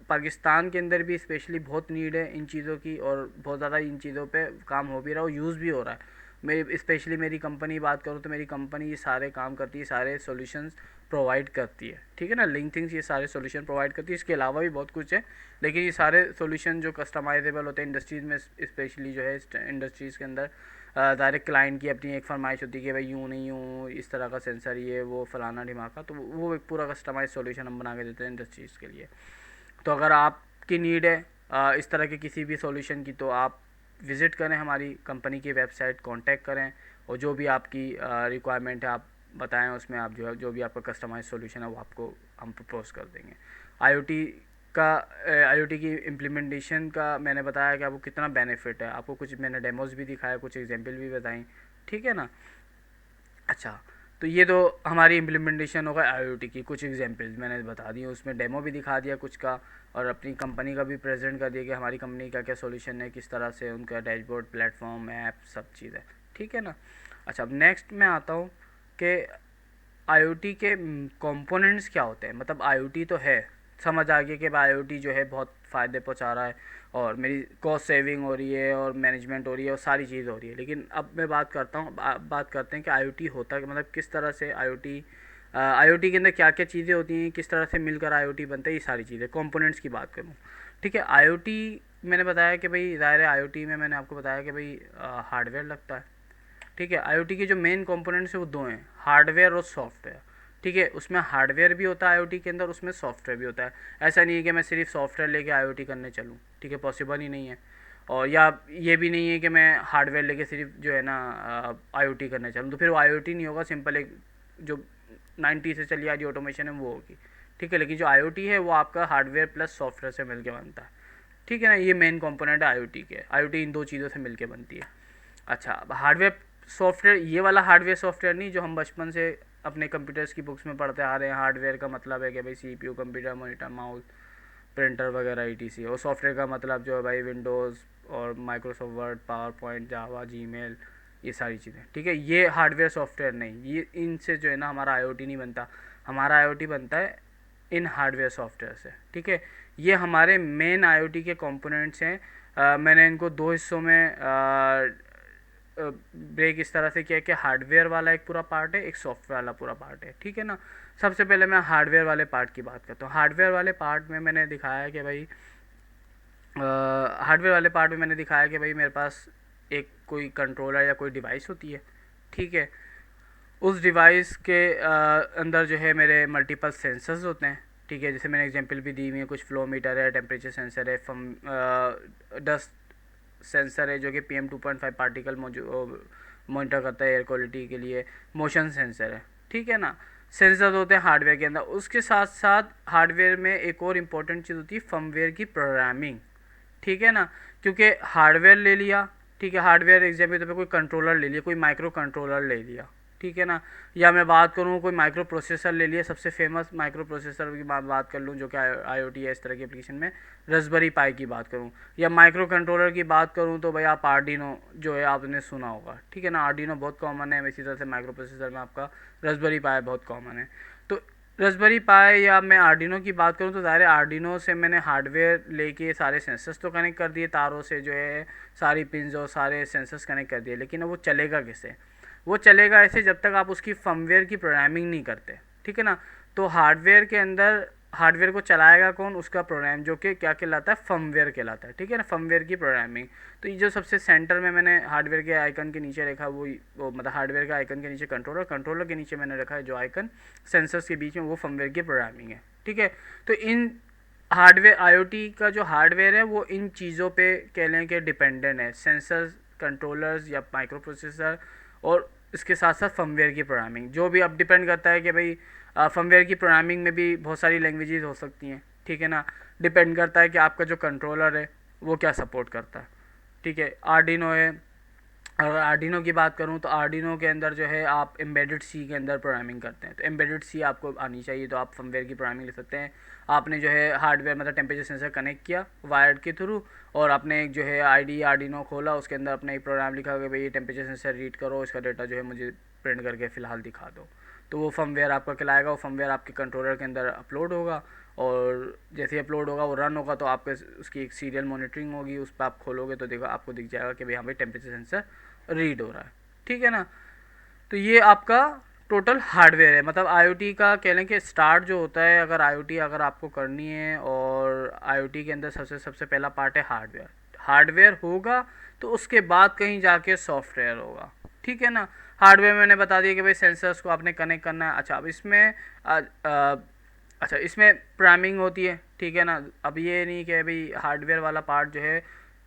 पाकिस्तान के अंदर भी स्पेशली बहुत नीड है इन चीज़ों की, और बहुत ज़्यादा इन चीज़ों पे काम हो भी रहा है और यूज़ भी हो रहा है। स्पेशली मेरी कंपनी बात करूँ तो मेरी कंपनी ये सारे काम करती है, सारे सॉल्यूशंस प्रोवाइड करती है, ठीक है ना। लिंकथिंग्स ये सारे सॉल्यूशन प्रोवाइड करती है, इसके अलावा भी बहुत कुछ है, लेकिन ये सारे सॉल्यूशन जो कस्टमाइजेबल होते हैं इंडस्ट्रीज़ में, स्पेशली जो है इंडस्ट्रीज़ के अंदर डायरेक्ट क्लाइंट की अपनी एक फरमाइश होती है कि भाई यूँ नहीं यूँ, इस तरह का सेंसर, ये वो फलाना ढिमाका, तो वो एक पूरा कस्टमाइज सॉल्यूशन हम बना के देते हैं इंडस्ट्रीज़ के लिए। तो अगर आपकी नीड है इस तरह के किसी भी सॉल्यूशन की, तो आप विज़िट करें हमारी कंपनी की वेबसाइट, कांटेक्ट करें, और जो भी आपकी रिक्वायरमेंट है आप बताएं उसमें आप जो भी आपका कस्टमाइज सॉल्यूशन है वो आपको हम प्रपोज कर देंगे। आईओटी का आईओटी की इम्प्लीमेंटेशन का मैंने बताया कि आपको कितना बेनिफिट है, आपको कुछ मैंने डेमोज भी दिखाया, कुछ एग्जांपल भी बताई, ठीक है ना। अच्छा, तो ये तो हमारी इम्प्लीमेंटेशन होगा आईओटी की, कुछ एग्जांपल्स मैंने बता दिए, उसमें डेमो भी दिखा दिया कुछ का, और अपनी कंपनी का भी प्रेजेंट कर दिया कि हमारी कंपनी का क्या सॉल्यूशन है, किस तरह से उनका डैशबोर्ड, प्लेटफॉर्म, ऐप, सब चीज़ है, ठीक है ना। अच्छा, अब नेक्स्ट मैं आता हूँ कि आईओटी के कंपोनेंट्स क्या होते हैं। मतलब आईओटी तो है, समझ आ गया कि आईओटी जो है बहुत फ़ायदे पहुंचा रहा है और मेरी कॉस्ट सेविंग हो रही है और मैनेजमेंट हो रही है और सारी चीज़ हो रही है। लेकिन अब मैं बात करता हूँ, बात करते हैं कि आईओटी होता है, मतलब किस तरह से आईओटी के अंदर क्या क्या चीज़ें होती हैं, किस तरह से मिलकर आईओटी बनता है, ये सारी चीज़ें, कंपोनेंट्स की बात करूँ, ठीक है। आईओटी मैंने बताया कि भाई ज़ाहिर है आईओटी में मैंने आपको बताया कि भाई हार्डवेयर लगता है, ठीक है। आईओटी के जो मेन कंपोनेंट्स है वो दो हैं, हार्डवेयर और सॉफ्टवेयर, ठीक है। उसमें हार्डवेयर भी होता है आईओटी के अंदर, उसमें सॉफ्टवेयर भी होता है। ऐसा नहीं है कि मैं सिर्फ सॉफ्टवेयर लेके आईओटी करने चलूँ, ठीक है, पॉसिबल ही नहीं है। और या ये भी नहीं है कि मैं हार्डवेयर लेके सिर्फ जो है ना आईओटी करने चलूँ, तो फिर वो आईओटी नहीं होगा, सिंपल एक जो 90 से चली आ रही ऑटोमेशन है वो होगी, ठीक है। लेकिन जो आईओटी है वो आपका हार्डवेयर प्लस सॉफ्टवेयर से मिलकर बनता है, ठीक है ना। ये मेन कंपोनेंट है आईओटी के, आईओटी इन दो चीज़ों से मिलकर बनती है। अच्छा, अब हार्डवेयर सॉफ्टवेयर, ये वाला हार्डवेयर सॉफ्टवेयर नहीं जो हम बचपन से अपने कंप्यूटर्स की बुक्स में पढ़ते आ रहे हैं। हार्डवेयर का मतलब है कि भाई CPU, computer, monitor, mouse, printer वगैरह ईटीसी। और सॉफ्टवेयर का मतलब जो है भाई विंडोज़ और माइक्रोसॉफ्ट वर्ड, पावर पॉइंट, जावा, जीमेल, ये सारी चीज़ें, ठीक है। ये हार्डवेयर सॉफ्टवेयर नहीं, ये इनसे जो है ना हमारा आईओटी नहीं बनता। हमारा आईओटी बनता है इन हार्डवेयर सॉफ्टवेयर से, ठीक है। ये हमारे मेन आईओटी के कंपोनेंट्स हैं। मैंने इनको दो हिस्सों में ब्रेक इस तरह से किया कि हार्डवेयर वाला एक पूरा पार्ट है, एक सॉफ्टवेयर वाला पूरा पार्ट है, ठीक है ना। सबसे पहले मैं हार्डवेयर वाले पार्ट की बात करता हूँ। हार्डवेयर वाले पार्ट में मैंने दिखाया कि भाई हार्डवेयर वाले पार्ट में मैंने दिखाया कि भाई मेरे पास एक कोई कंट्रोलर या कोई डिवाइस होती है, ठीक है। उस डिवाइस के अंदर जो है मेरे मल्टीपल सेंसर्स होते हैं, ठीक है। जैसे मैंने एग्जांपल भी दी हुई है, कुछ फ्लो मीटर है, टेम्परेचर सेंसर है, डस्ट सेंसर है जो कि PM2.5 पार्टिकल मॉनिटर करता है एयर क्वालिटी के लिए, मोशन सेंसर है, ठीक है ना। सेंसर होते हैं हार्डवेयर के अंदर। उसके साथ साथ हार्डवेयर में एक और इम्पॉर्टेंट चीज़ होती है फर्मवेयर की प्रोग्रामिंग, ठीक है ना। क्योंकि हार्डवेयर ले लिया, ठीक है, हार्डवेयर एग्जाम्पल पे कोई कंट्रोलर ले लिया, कोई माइक्रो कंट्रोलर ले लिया, ठीक है ना। या मैं बात करूँ कोई माइक्रो प्रोसेसर ले लिया, सबसे फेमस माइक्रो प्रोसेसर की बात कर लूँ जो कि आईओटी है इस तरह की एप्लीकेशन में, रास्पबेरी पाई की बात करूँ, या माइक्रो कंट्रोलर की बात करूँ तो भाई आप आर्डिनो जो है आपने सुना होगा, ठीक है ना। आर्डिनो बहुत कॉमन है, इसी तरह से माइक्रो प्रोसेसर में आपका रास्पबेरी पाई बहुत कॉमन है। तो रास्पबेरी पाई या मैं आर्डिनो की बात करूँ तो ज़ाहिर है आर्डिनो से मैंने हार्डवेयर लेके सारे सेंसर्स तो कनेक्ट कर दिए, तारों से जो है सारी पिंस और सारे सेंसर्स कनेक्ट कर दिए, लेकिन अब वो चलेगा कैसे? वो चलेगा ऐसे जब तक आप उसकी फर्मवेयर की प्रोग्रामिंग नहीं करते, ठीक है ना। तो हार्डवेयर के अंदर हार्डवेयर को चलाएगा कौन? उसका प्रोग्राम, जो कि क्या कहलाता है? फर्मवेयर कहलाता है, ठीक है ना, फर्मवेयर की प्रोग्रामिंग। तो ये जो सबसे सेंटर में मैंने हार्डवेयर के आइकन के नीचे रखा वो मतलब हार्डवेयर के आइकन के नीचे कंट्रोलर, कंट्रोलर के नीचे मैंने रखा है जो आइकन सेंसर्स के बीच में, वो फर्मवेयर की प्रोग्रामिंग है, ठीक है। तो इन हार्डवेयर आईओटी का जो हार्डवेयर है वो इन चीज़ों पे कह लें कि डिपेंडेंट है, सेंसर्स, कंट्रोलर्स या माइक्रो प्रोसेसर, और इसके साथ साथ फर्मवेयर की प्रोग्रामिंग, जो भी अब डिपेंड करता है कि भाई फर्मवेयर की प्रोग्रामिंग में भी बहुत सारी लैंग्वेजेस हो सकती हैं, ठीक है ना। डिपेंड करता है कि आपका जो कंट्रोलर है वो क्या सपोर्ट करता है, ठीक है। आर्डिनो है, अगर आर्डिनो की बात करूं तो आर्डिनो के अंदर जो है आप एम्बेडेड सी के अंदर प्रोग्रामिंग करते हैं, तो एम्बेडेड सी आपको आनी चाहिए, तो आप फर्मवेयर की प्रोग्रामिंग ले सकते हैं। आपने जो है हार्डवेयर मतलब टेम्परेचर सेंसर कनेक्ट किया वायर्ड के थ्रू, और आपने एक जो है आईडी आर्डिनो खोला, उसके अंदर अपना एक प्रोग्राम लिखा कि भाई ये टेम्परेचर सेंसर रीड करो, इसका डेटा जो है मुझे प्रिंट करके फ़िलहाल दिखा दो। तो वो फर्मवेयर आपका कहलाएगा, वो फर्मवेयर आपके कंट्रोलर के अंदर अपलोड होगा, और जैसे ही अपलोड होगा वो रन होगा तो आपके उसकी एक सीरियल मॉनिटरिंग होगी, उस पर आप खोलोगे तो देखो आपको दिख जाएगा कि भाई यहाँ पे टेम्परेचर सेंसर रीड हो रहा है, ठीक है ना। तो ये आपका टोटल हार्डवेयर है। मतलब आईओटी का कह लें कि स्टार्ट जो होता है, अगर आईओटी अगर आपको करनी है, और आईओटी के अंदर सबसे पहला पार्ट है हार्डवेयर। हार्डवेयर होगा तो उसके बाद कहीं जाके सॉफ्टवेयर होगा, ठीक है ना। हार्डवेयर में मैंने बता दिया कि भाई सेंसर्स को आपने कनेक्ट करना है। अच्छा, अब इसमें अच्छा इसमें प्रोग्रामिंग होती है, ठीक है ना। अब ये नहीं कि भाई हार्डवेयर वाला पार्ट जो है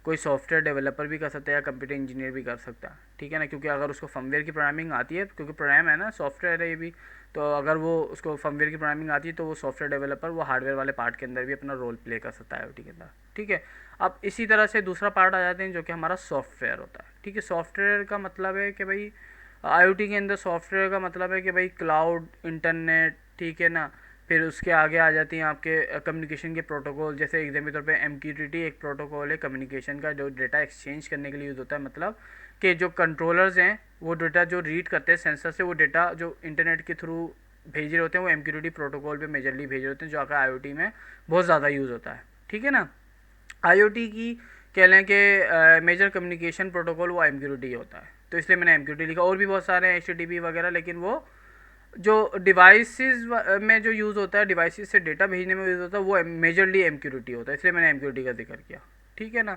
कोई सॉफ्टवेयर डेवलपर भी कर सकता है या कंप्यूटर इंजीनियर भी कर सकता है, ठीक है ना, क्योंकि अगर उसको फर्मवेयर की प्रोग्रामिंग आती है, क्योंकि प्रोग्राम है ना, सॉफ्टवेयर है ये भी, तो अगर वो उसको फर्मवेयर की प्रोग्रामिंग आती है तो वो सॉफ्टवेयर डेवलपर वो हार्डवेयर वाले पार्ट के अंदर भी अपना रोल प्ले कर सकता है IoT के अंदर, ठीक है। अब इसी तरह से दूसरा पार्ट आ जाते हैं जो कि हमारा सॉफ्टवेयर होता है, ठीक है। सॉफ्टवेयर का मतलब है कि भाई IoT के अंदर सॉफ्टवेयर का मतलब है कि भाई क्लाउड, इंटरनेट, ठीक है ना। फिर उसके आगे आ जाती हैं आपके कम्युनिकेशन के प्रोटोकॉल, जैसे एग्जाम्पल तौर पे MQTT एक प्रोटोकॉल है कम्युनिकेशन का, जो डेटा एक्सचेंज करने के लिए यूज़ होता है। मतलब कि जो कंट्रोलर्स हैं वो डेटा जो रीड करते हैं सेंसर से, वो डेटा जो इंटरनेट के थ्रू भेज रहे होते हैं वो MQTT प्रोटोकॉल पे मेजरली भेज रहे होते हैं, जो आपका IoT में बहुत ज़्यादा यूज़ होता है, ठीक है ना। IoT की कह लें कि मेजर कम्युनिकेशन प्रोटोकॉल वो MQTT होता है, तो इसलिए मैंने MQTT लिखा। और भी बहुत सारे हैं HTTP वगैरह, लेकिन वो जो डिवाइसेस में जो यूज़ होता है, डिवाइसेस से डेटा भेजने में यूज़ होता है, वो मेजरली MQTT होता है, इसलिए मैंने MQTT का जिक्र किया, ठीक है ना।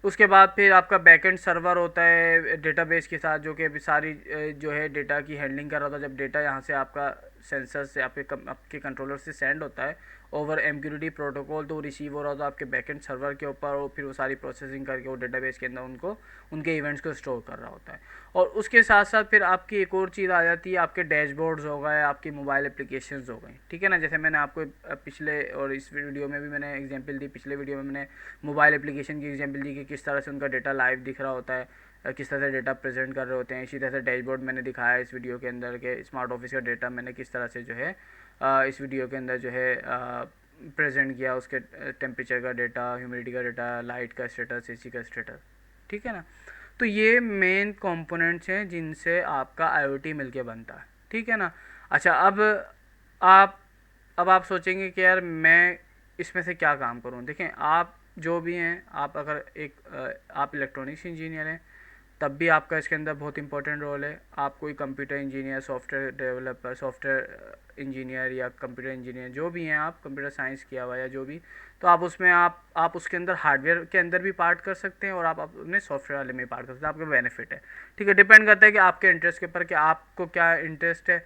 उसके बाद फिर आपका बैकएंड सर्वर होता है डेटाबेस के साथ, जो कि अभी सारी जो है डेटा की हैंडलिंग कर रहा था। जब डेटा यहाँ से आपका सेंसर से आपके कंट्रोलर से सेंड होता है ओवर MQTT प्रोटोकॉल, तो वो रिसीव हो रहा था आपके बैकएंड सर्वर के ऊपर, और फिर वो सारी प्रोसेसिंग करके वो डेटाबेस के अंदर उनको उनके इवेंट्स को स्टोर कर रहा होता है। और उसके साथ साथ फिर आपकी एक और चीज़ आ जाती है, आपके डैशबोर्ड्स हो गए, आपकी मोबाइल एप्लीकेशंस हो गई, ठीक है ना। जैसे मैंने आपको पिछले और इस वीडियो में भी मैंने एग्जांपल दी, पिछले वीडियो में मैंने मोबाइल एप्लीकेशन की एग्जांपल दी कि किस तरह से उनका डेटा लाइव दिख रहा होता है, किस तरह से डेटा प्रेजेंट कर रहे होते हैं। इसी तरह से डैशबोर्ड मैंने दिखाया इस वीडियो के अंदर के स्मार्ट ऑफिस का डेटा मैंने किस तरह से जो है इस वीडियो के अंदर जो है प्रेजेंट किया, उसके टेम्परेचर का डेटा, ह्यूमिडिटी का डेटा, लाइट का स्टेटस, AC का स्टेटस, ठीक है ना। तो ये मेन कंपोनेंट्स हैं जिनसे आपका IoT मिलके बनता है, ठीक है ना। अच्छा, आप अब आप सोचेंगे कि यार मैं इसमें से क्या काम करूं। देखें, आप जो भी हैं, आप अगर आप इलेक्ट्रॉनिक्स इंजीनियर हैं तब भी आपका इसके अंदर बहुत इंपॉर्टेंट रोल है। आप कोई computer engineer, software developer, software engineer या कंप्यूटर इंजीनियर जो भी हैं, आप कंप्यूटर साइंस किया हुआ या जो भी, तो आप उसमें आप उसके अंदर हार्डवेयर के अंदर भी पार्ट कर सकते हैं और आप अपने सॉफ्टवेयर वाले में पार्ट कर सकते हैं। आपका बेनिफिट है, ठीक है। डिपेंड करता है कि आपके इंटरेस्ट के ऊपर कि आपको क्या इंटरेस्ट है,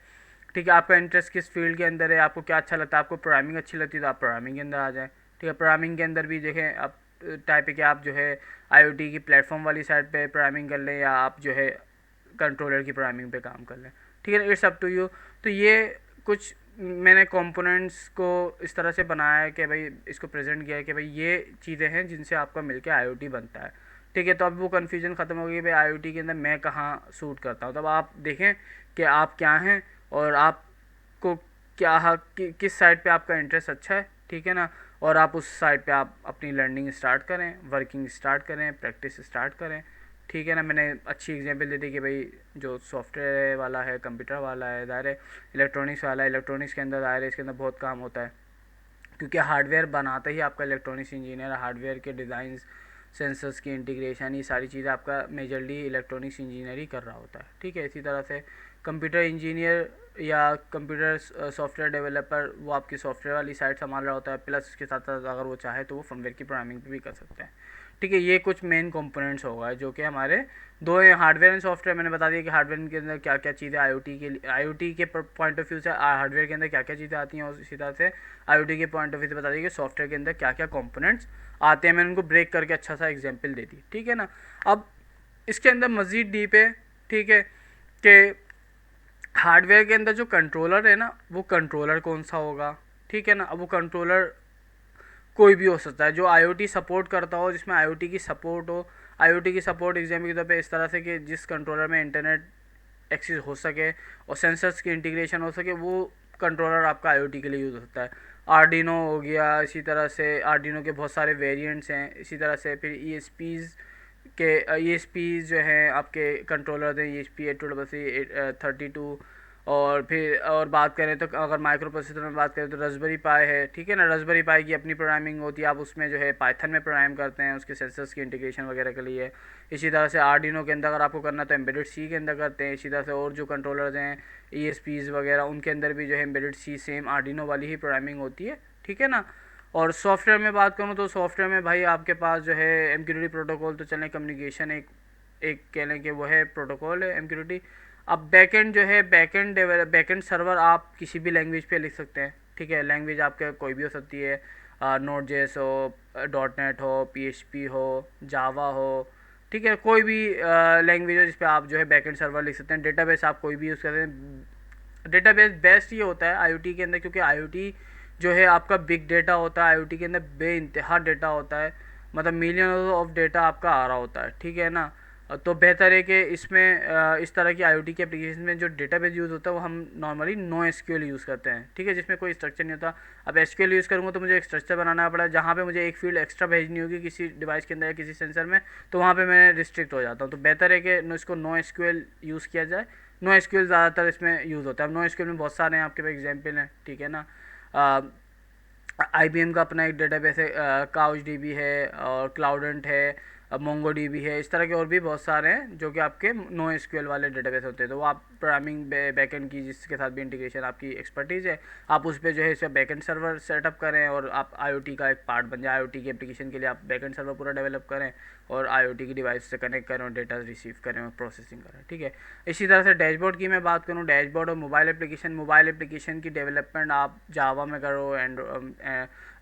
ठीक है। आपका इंटरेस्ट किस फील्ड के अंदर है, आपको क्या अच्छा लगता है। आपको प्रोग्रामिंग अच्छी लगती है तो आप प्रोग्रामिंग के अंदर आ जाएँ, ठीक है। प्रोग्रामिंग के अंदर भी देखें आप टाइप है कि आप जो है IoT की प्लेटफॉर्म वाली साइड पे प्रोग्रामिंग कर लें या आप जो है कंट्रोलर की प्रोग्रामिंग पे काम कर लें, ठीक है। It's up to you. तो ये कुछ मैंने कंपोनेंट्स को इस तरह से बनाया है कि भाई इसको प्रेजेंट किया है कि भाई ये चीज़ें हैं जिनसे आपका मिलके IoT बनता है, ठीक है। तो अब वो कन्फ्यूजन ख़त्म हो गई भाई IoT के अंदर मैं कहाँ सूट करता हूँ। तब आप देखें कि आप क्या हैं और आपको क्या किस साइड पे आपका इंटरेस्ट अच्छा है, ठीक है ना। और आप उस साइड पे आप अपनी लर्निंग स्टार्ट करें, वर्किंग स्टार्ट करें, प्रैक्टिस स्टार्ट करें, ठीक है ना। मैंने अच्छी एग्जांपल दे दी कि भाई जो सॉफ्टवेयर वाला है, कंप्यूटर वाला है, ज़ाहिर है इलेक्ट्रॉनिक्स वाला है, इलेक्ट्रॉनिक्स के अंदर ज़ाहिर है इसके अंदर बहुत काम होता है, क्योंकि हार्डवेयर बनाता ही आपका इलेक्ट्रॉनिक्स इंजीनियर। हार्डवेयर के डिज़ाइन, सेंसर्स की इंटीग्रेशन, ये सारी चीज़ें आपका मेजरली इलेक्ट्रॉनिक्स इंजीनियर ही कर रहा होता है, ठीक है। इसी तरह से कंप्यूटर इंजीनियर या कंप्यूटर सॉफ्टवेयर डेवलपर वो आपकी सॉफ्टवेयर वाली साइड संभाल रहा होता है, प्लस उसके साथ साथ अगर वो चाहे तो वो फर्मवेयर की प्रोग्रामिंग भी कर सकते हैं, ठीक है। ये कुछ मेन कंपोनेंट्स होगा जो कि हमारे दो हैं, हार्डवेयर एंड सॉफ्टवेयर। मैंने बता दिया कि हार्डवेयर के अंदर क्या क्या चीज़ें IoT के पॉइंट ऑफ व्यू से हार्डवेयर के अंदर क्या क्या चीज़ें आती हैं, और इसी तरह से IoT के पॉइंट ऑफ व्यू से बता दिया कि सॉफ्टवेयर के अंदर क्या क्या कंपोनेंट्स आते हैं। मैंने उनको ब्रेक करके अच्छा सा एग्जाम्पल दे दी, ठीक है ना। अब इसके अंदर मज़ीद डीप है, ठीक है, कि हार्डवेयर के अंदर जो कंट्रोलर है ना, वो कंट्रोलर कौन सा होगा, ठीक है ना। अब वो कंट्रोलर कोई भी हो सकता है जो IoT सपोर्ट करता हो, जिसमें IoT की सपोर्ट हो। IoT की सपोर्ट एग्जाम्पल के तौर पे इस तरह से कि जिस कंट्रोलर में इंटरनेट एक्सेस हो सके और सेंसर्स की इंटीग्रेशन हो सके, वो कंट्रोलर आपका IoT के लिए यूज़ हो सकता है। आर्डिनो हो गया, इसी तरह से आर्डिनो के बहुत सारे वेरिएंट्स हैं। इसी तरह से फिर ESPs जो हैं आपके कंट्रोलर हैं, ESP 8233 और फिर और बात करें तो अगर माइक्रो प्रोसेसर में बात करें तो रास्पबेरी पाई है, ठीक है ना। रास्पबेरी पाई की अपनी प्रोग्रामिंग होती है, आप उसमें जो है पाइथन में प्रोग्राम करते हैं उसके सेंसर्स की इंटीग्रेशन वगैरह के लिए। इसी तरह से आर्डिनो के अंदर अगर आपको करना तो एम्बेडेड C के अंदर करते हैं। इसी तरह से और जो कंट्रोलर्स हैं ESPs वगैरह, उनके अंदर भी जो है एम्बेडेड C सेम आर्डिनो वाली ही प्रोग्रामिंग होती है, ठीक है ना। और सॉफ्टवेयर में बात करूँ तो सॉफ्टवेयर में भाई आपके पास जो है MQTT प्रोटोकॉल तो चलें, कम्युनिकेशन एक एक कह लें कि वो है प्रोटोकॉल है MQTT। अब बैकएंड जो है बैकएंड सर्वर आप किसी भी लैंग्वेज पे लिख सकते हैं, ठीक है। लैंग्वेज आपके कोई भी हो सकती है। नोड जेएस हो, डॉट नेट हो, पीएचपी हो, जावा हो, ठीक है, कोई भी लैंग्वेज हो जिस पे आप जो है बैकएंड सर्वर लिख सकते हैं। डेटाबेस आप कोई भी यूज़ करते हैं। डेटाबेस बेस्ट ये होता है आईओटी के अंदर, क्योंकि आईओटी जो है आपका बिग डेटा होता है। आईओटी के अंदर बेइंतहा डेटा होता है, मतलब मिलियन ऑफ डेटा आपका आ रहा होता है, ठीक है ना। तो बेहतर है कि इसमें इस तरह की आईओटी के एप्लीकेशन में जो डेटाबेस यूज़ होता है वो हम नॉर्मली नो एसक्यूएल यूज़ करते हैं, ठीक है, जिसमें कोई स्ट्रक्चर नहीं होता। अब एसक्यूएल यूज़ करूँगा तो मुझे एक स्ट्रक्चर बनाना पड़ा, जहाँ पे मुझे एक फील्ड एक्स्ट्रा भेजनी होगी किसी डिवाइस के अंदर या किसी सेंसर में, तो वहाँ पे मैं रिस्ट्रिक्ट हो जाता हूँ। तो बेहतर है कि इसको नो एसक्यूएल यूज़ किया जाए। नो एसक्यूएल ज़्यादातर इसमें यूज़ होता है। अब नो एसक्यूएल में बहुत सारे हैं, आपके पास एग्जाम्पल हैं, ठीक है ना। IBM का अपना एक डेटाबेस है, काउच डीबी है, और क्लाउडेंट है, मोंगो डीबी है, इस तरह के और भी बहुत सारे हैं जो कि आपके नो एसक्यूएल वाले डेटाबेस होते हैं। तो वो आप प्रोग्रामिंग बैकएंड की जिसके साथ भी इंटीग्रेशन आपकी एक्सपर्टीज़ है, आप उस पर जो है इसका बैकएंड सर्वर सेटअप करें और आप आईओटी का एक पार्ट बन जाए। आईओटी की एप्लीकेशन के लिए आप बैकएंड सर्वर पूरा डेवलप करें और आईओटी की डिवाइस से कनेक्ट करें और डेटा रिसीव करें और प्रोसेसिंग करें, ठीक है। इसी तरह से डैशबोर्ड की मैं बात करूँ, डैशबोर्ड और मोबाइल एप्लीकेशन की डेवलपमेंट आप जावा में करो,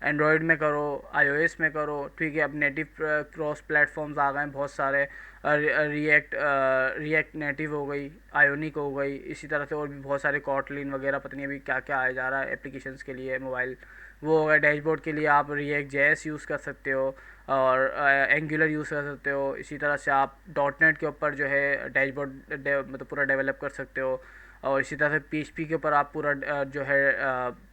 एंड्रॉयड में करो, iOS में करो, ठीक है। अब नेटिव क्रॉस प्लेटफॉर्म्स आ गए हैं बहुत सारे, रिएक्ट नेटिव हो गई, आयोनिक हो गई, इसी तरह से और भी बहुत सारे कॉटलिन वगैरह, पता नहीं अभी क्या क्या आया जा रहा है एप्लीकेशंस के लिए मोबाइल। वो हो गया। डैशबोर्ड के लिए आप रिएक्ट जेएस यूज़ कर सकते हो और एंगुलर यूज़ कर सकते हो। इसी तरह से आप डॉट नेट के ऊपर जो है डैशबोर्ड मतलब पूरा डेवलप कर सकते हो। और इसी तरह से पीएचपी के ऊपर आप पूरा जो है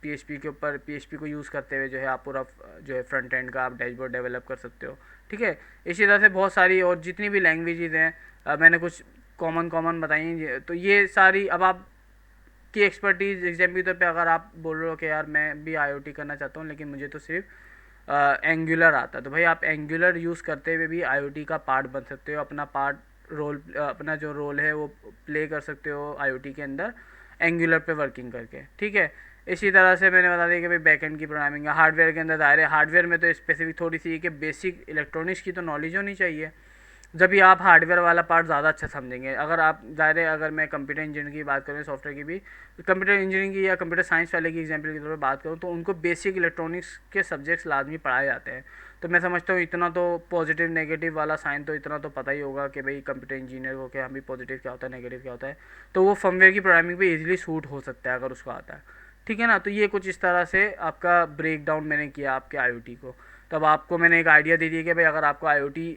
पीएचपी के ऊपर पीएचपी को यूज़ करते हुए जो है आप पूरा जो है फ्रंट एंड का आप डैशबोर्ड डेवलप कर सकते हो, ठीक है। इसी तरह से बहुत सारी और जितनी भी लैंग्वेजेस हैं, मैंने कुछ कॉमन बताई हैं। तो ये सारी अब आप की एक्सपर्टीज़ एग्जाम्पल के तौर पे अगर आप बोल रहे हो कि यार मैं भी आईओटी करना चाहता हूँ लेकिन मुझे तो सिर्फ एंगुलर आता है, तो भाई आप एंगुलर यूज़ करते हुए भी आईओटी का पार्ट बन सकते हो। अपना जो रोल है वो प्ले कर सकते हो आईओटी के अंदर एंगुलर पे वर्किंग करके, ठीक है। इसी तरह से मैंने बता दिया कि भाई बैकएंड की प्रोग्रामिंग है। हार्डवेयर के अंदर दायरे, हार्डवेयर में तो स्पेसिफिक थोड़ी सी कि बेसिक इलेक्ट्रॉनिक्स की तो नॉलेज होनी चाहिए, जब भी आप हार्डवेयर वाला पार्ट ज़्यादा अच्छा समझेंगे। अगर आप ज़ाहिर है, अगर मैं कंप्यूटर इंजीनियरिंग की बात करूँ, सॉफ्टवेयर की भी, कंप्यूटर इंजीनियरिंग की या कंप्यूटर साइंस वाले की एग्जाम्पल की तौर पर बात करूँ, तो उनको बेसिक इलेक्ट्रॉनिक्स के सब्जेक्ट्स लाजमी पढ़ाए जाते हैं। तो मैं समझता हूँ इतना तो पॉजिटिव नेगेटिव वाला साइन तो इतना तो पता ही होगा कि भाई कंप्यूटर इंजीनियर को क्या भी पॉजिटिव क्या होता है, नेगेटिव क्या होता है, तो वो फर्मवेयर की प्रोग्रामिंग पे इजीली सूट हो सकता है अगर उसको आता है, ठीक है ना। तो ये कुछ इस तरह से आपका ब्रेक डाउन मैंने किया आपके आईओटी को। तब आपको मैंने एक आइडिया दे दिया कि भाई अगर आपको आईओटी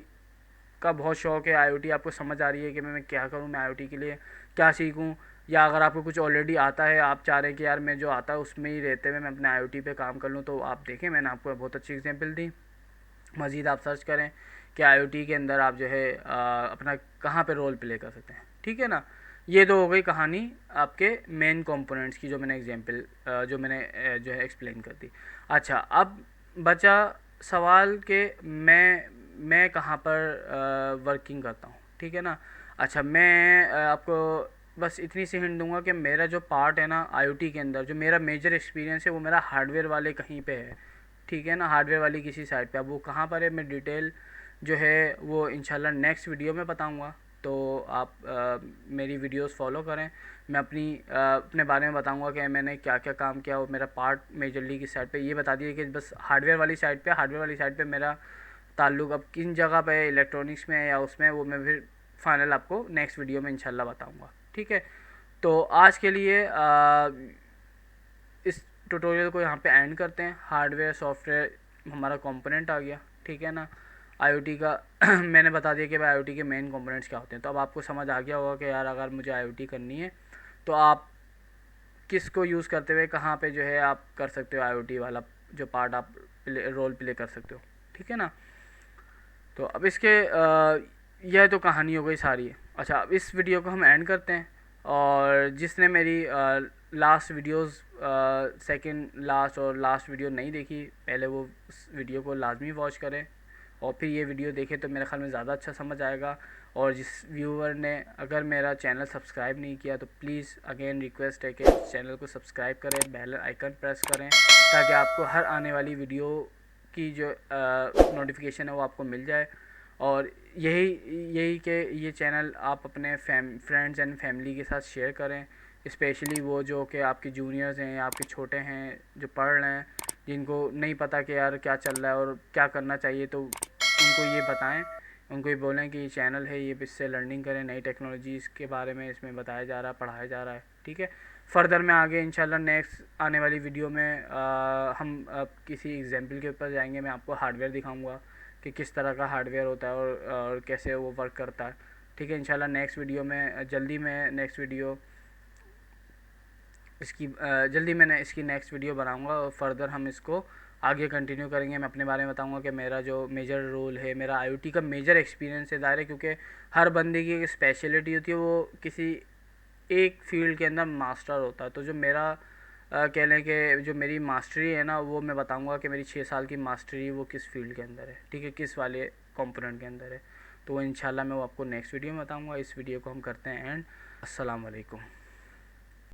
का बहुत शौक है, आईओटी आपको समझ आ रही है कि मैं क्या करूं, मैं आईओटी के लिए क्या सीखूं, या अगर आपको कुछ ऑलरेडी आता है, आप चाह रहे हैं कि यार मैं जो आता है उसमें ही रहते हुए मैं अपने आईओटी पे काम कर लूं, तो आप देखें मैंने आपको बहुत अच्छी एग्जांपल दी। मज़ीद आप सर्च करें कि आईओटी के अंदर आप जो है अपना कहाँ पे रोल प्ले कर सकते हैं, ठीक है ना। ये तो हो गई कहानी आपके मेन कंपोनेंट्स की, जो मैंने एग्जांपल जो मैंने जो है एक्सप्लेन कर दी। अच्छा, अब बचा सवाल कि मैं कहाँ पर वर्किंग करता हूँ, ठीक है ना। अच्छा, मैं आपको बस इतनी सी हिंट दूंगा कि मेरा जो पार्ट है ना आईओटी के अंदर, जो मेरा मेजर एक्सपीरियंस है वो मेरा हार्डवेयर वाले कहीं पे है, ठीक है ना, हार्डवेयर वाली किसी साइट पे। अब वो कहाँ पर है मैं डिटेल जो है वो इंशाल्लाह नेक्स्ट वीडियो में बताऊँगा। तो आप मेरी वीडियोस फॉलो करें। मैं अपने बारे में बताऊंगा कि मैंने क्या क्या काम किया और मेरा पार्ट मेजरली किस साइड पे। ये बता दिए कि बस हार्डवेयर वाली साइड पे मेरा ताल्लुक़ अब किन जगह पे इलेक्ट्रॉनिक्स में है या उसमें, वो मैं फिर फाइनल आपको नेक्स्ट वीडियो में इंशाल्लाह बताऊंगा, ठीक है। तो आज के लिए इस ट्यूटोरियल को यहाँ पे एंड करते हैं। हार्डवेयर सॉफ्टवेयर हमारा कंपोनेंट आ गया, ठीक है ना, आईओटी का मैंने बता दिया कि भाई आईओटी के मेन कंपोनेंट्स क्या होते हैं। तो अब आपको समझ आ गया होगा कि यार अगर मुझे आईओटी करनी है तो आप किस को यूज़ करते हुए कहाँ पे जो है आप कर सकते हो आईओटी वाला जो पार्ट आप रोल प्ले कर सकते हो, ठीक है ना। तो अब इसके यह तो कहानी हो गई सारी। अच्छा, अब इस वीडियो को हम एंड करते हैं, और जिसने मेरी लास्ट वीडियोस सेकंड लास्ट और लास्ट वीडियो नहीं देखी, पहले वो उस वीडियो को लाजमी वॉच करें और फिर ये वीडियो देखें, तो मेरे ख्याल में ज़्यादा अच्छा समझ आएगा। और जिस व्यूअर ने अगर मेरा चैनल सब्सक्राइब नहीं किया तो प्लीज़ अगेन रिक्वेस्ट है कि चैनल को सब्सक्राइब करें, बेल आइकन प्रेस करें, ताकि आपको हर आने वाली वीडियो की जो नोटिफिकेशन है वो आपको मिल जाए। और यही कि ये चैनल आप अपने फ्रेंड्स एंड फैमिली के साथ शेयर करें, स्पेशली वो जो कि आपके जूनियर्स हैं या आपके छोटे हैं जो पढ़ रहे हैं, जिनको नहीं पता कि यार क्या चल रहा है और क्या करना चाहिए, तो उनको ये बताएं, उनको ये बोलें कि ये चैनल है, ये इससे लर्निंग करें, नई टेक्नोलॉजीज़ के बारे में इसमें बताया जा रहा है, पढ़ाया जा रहा है। ठीक है, फर्दर में आगे इंशाल्लाह नेक्स्ट आने वाली वीडियो में हम किसी एग्जाम्पल के ऊपर जाएंगे। मैं आपको हार्डवेयर दिखाऊंगा कि किस तरह का हार्डवेयर होता है और कैसे वो वर्क करता है। ठीक है, इंशाल्लाह नेक्स्ट वीडियो में जल्दी मैं इसकी नेक्स्ट वीडियो बनाऊंगा और फर्दर हम इसको आगे कंटिन्यू करेंगे। मैं अपने बारे में बताऊंगा कि मेरा जो मेजर रोल है, मेरा आईओटी का मेजर एक्सपीरियंस है ज़ाहिर है, क्योंकि हर बंदे की एक स्पेशलिटी होती है, वो किसी एक फील्ड के अंदर मास्टर होता है। तो जो मेरा कह लें कि जो मेरी मास्टरी है ना, वो मैं बताऊंगा कि मेरी 6 साल की मास्टरी वो किस फील्ड के अंदर है। ठीक है, किस वाले कंपोनेंट के अंदर है, तो इंशाल्लाह मैं वो आपको नेक्स्ट वीडियो में बताऊंगा। इस वीडियो को हम करते हैं एंड। अस्सलाम वालेकुम।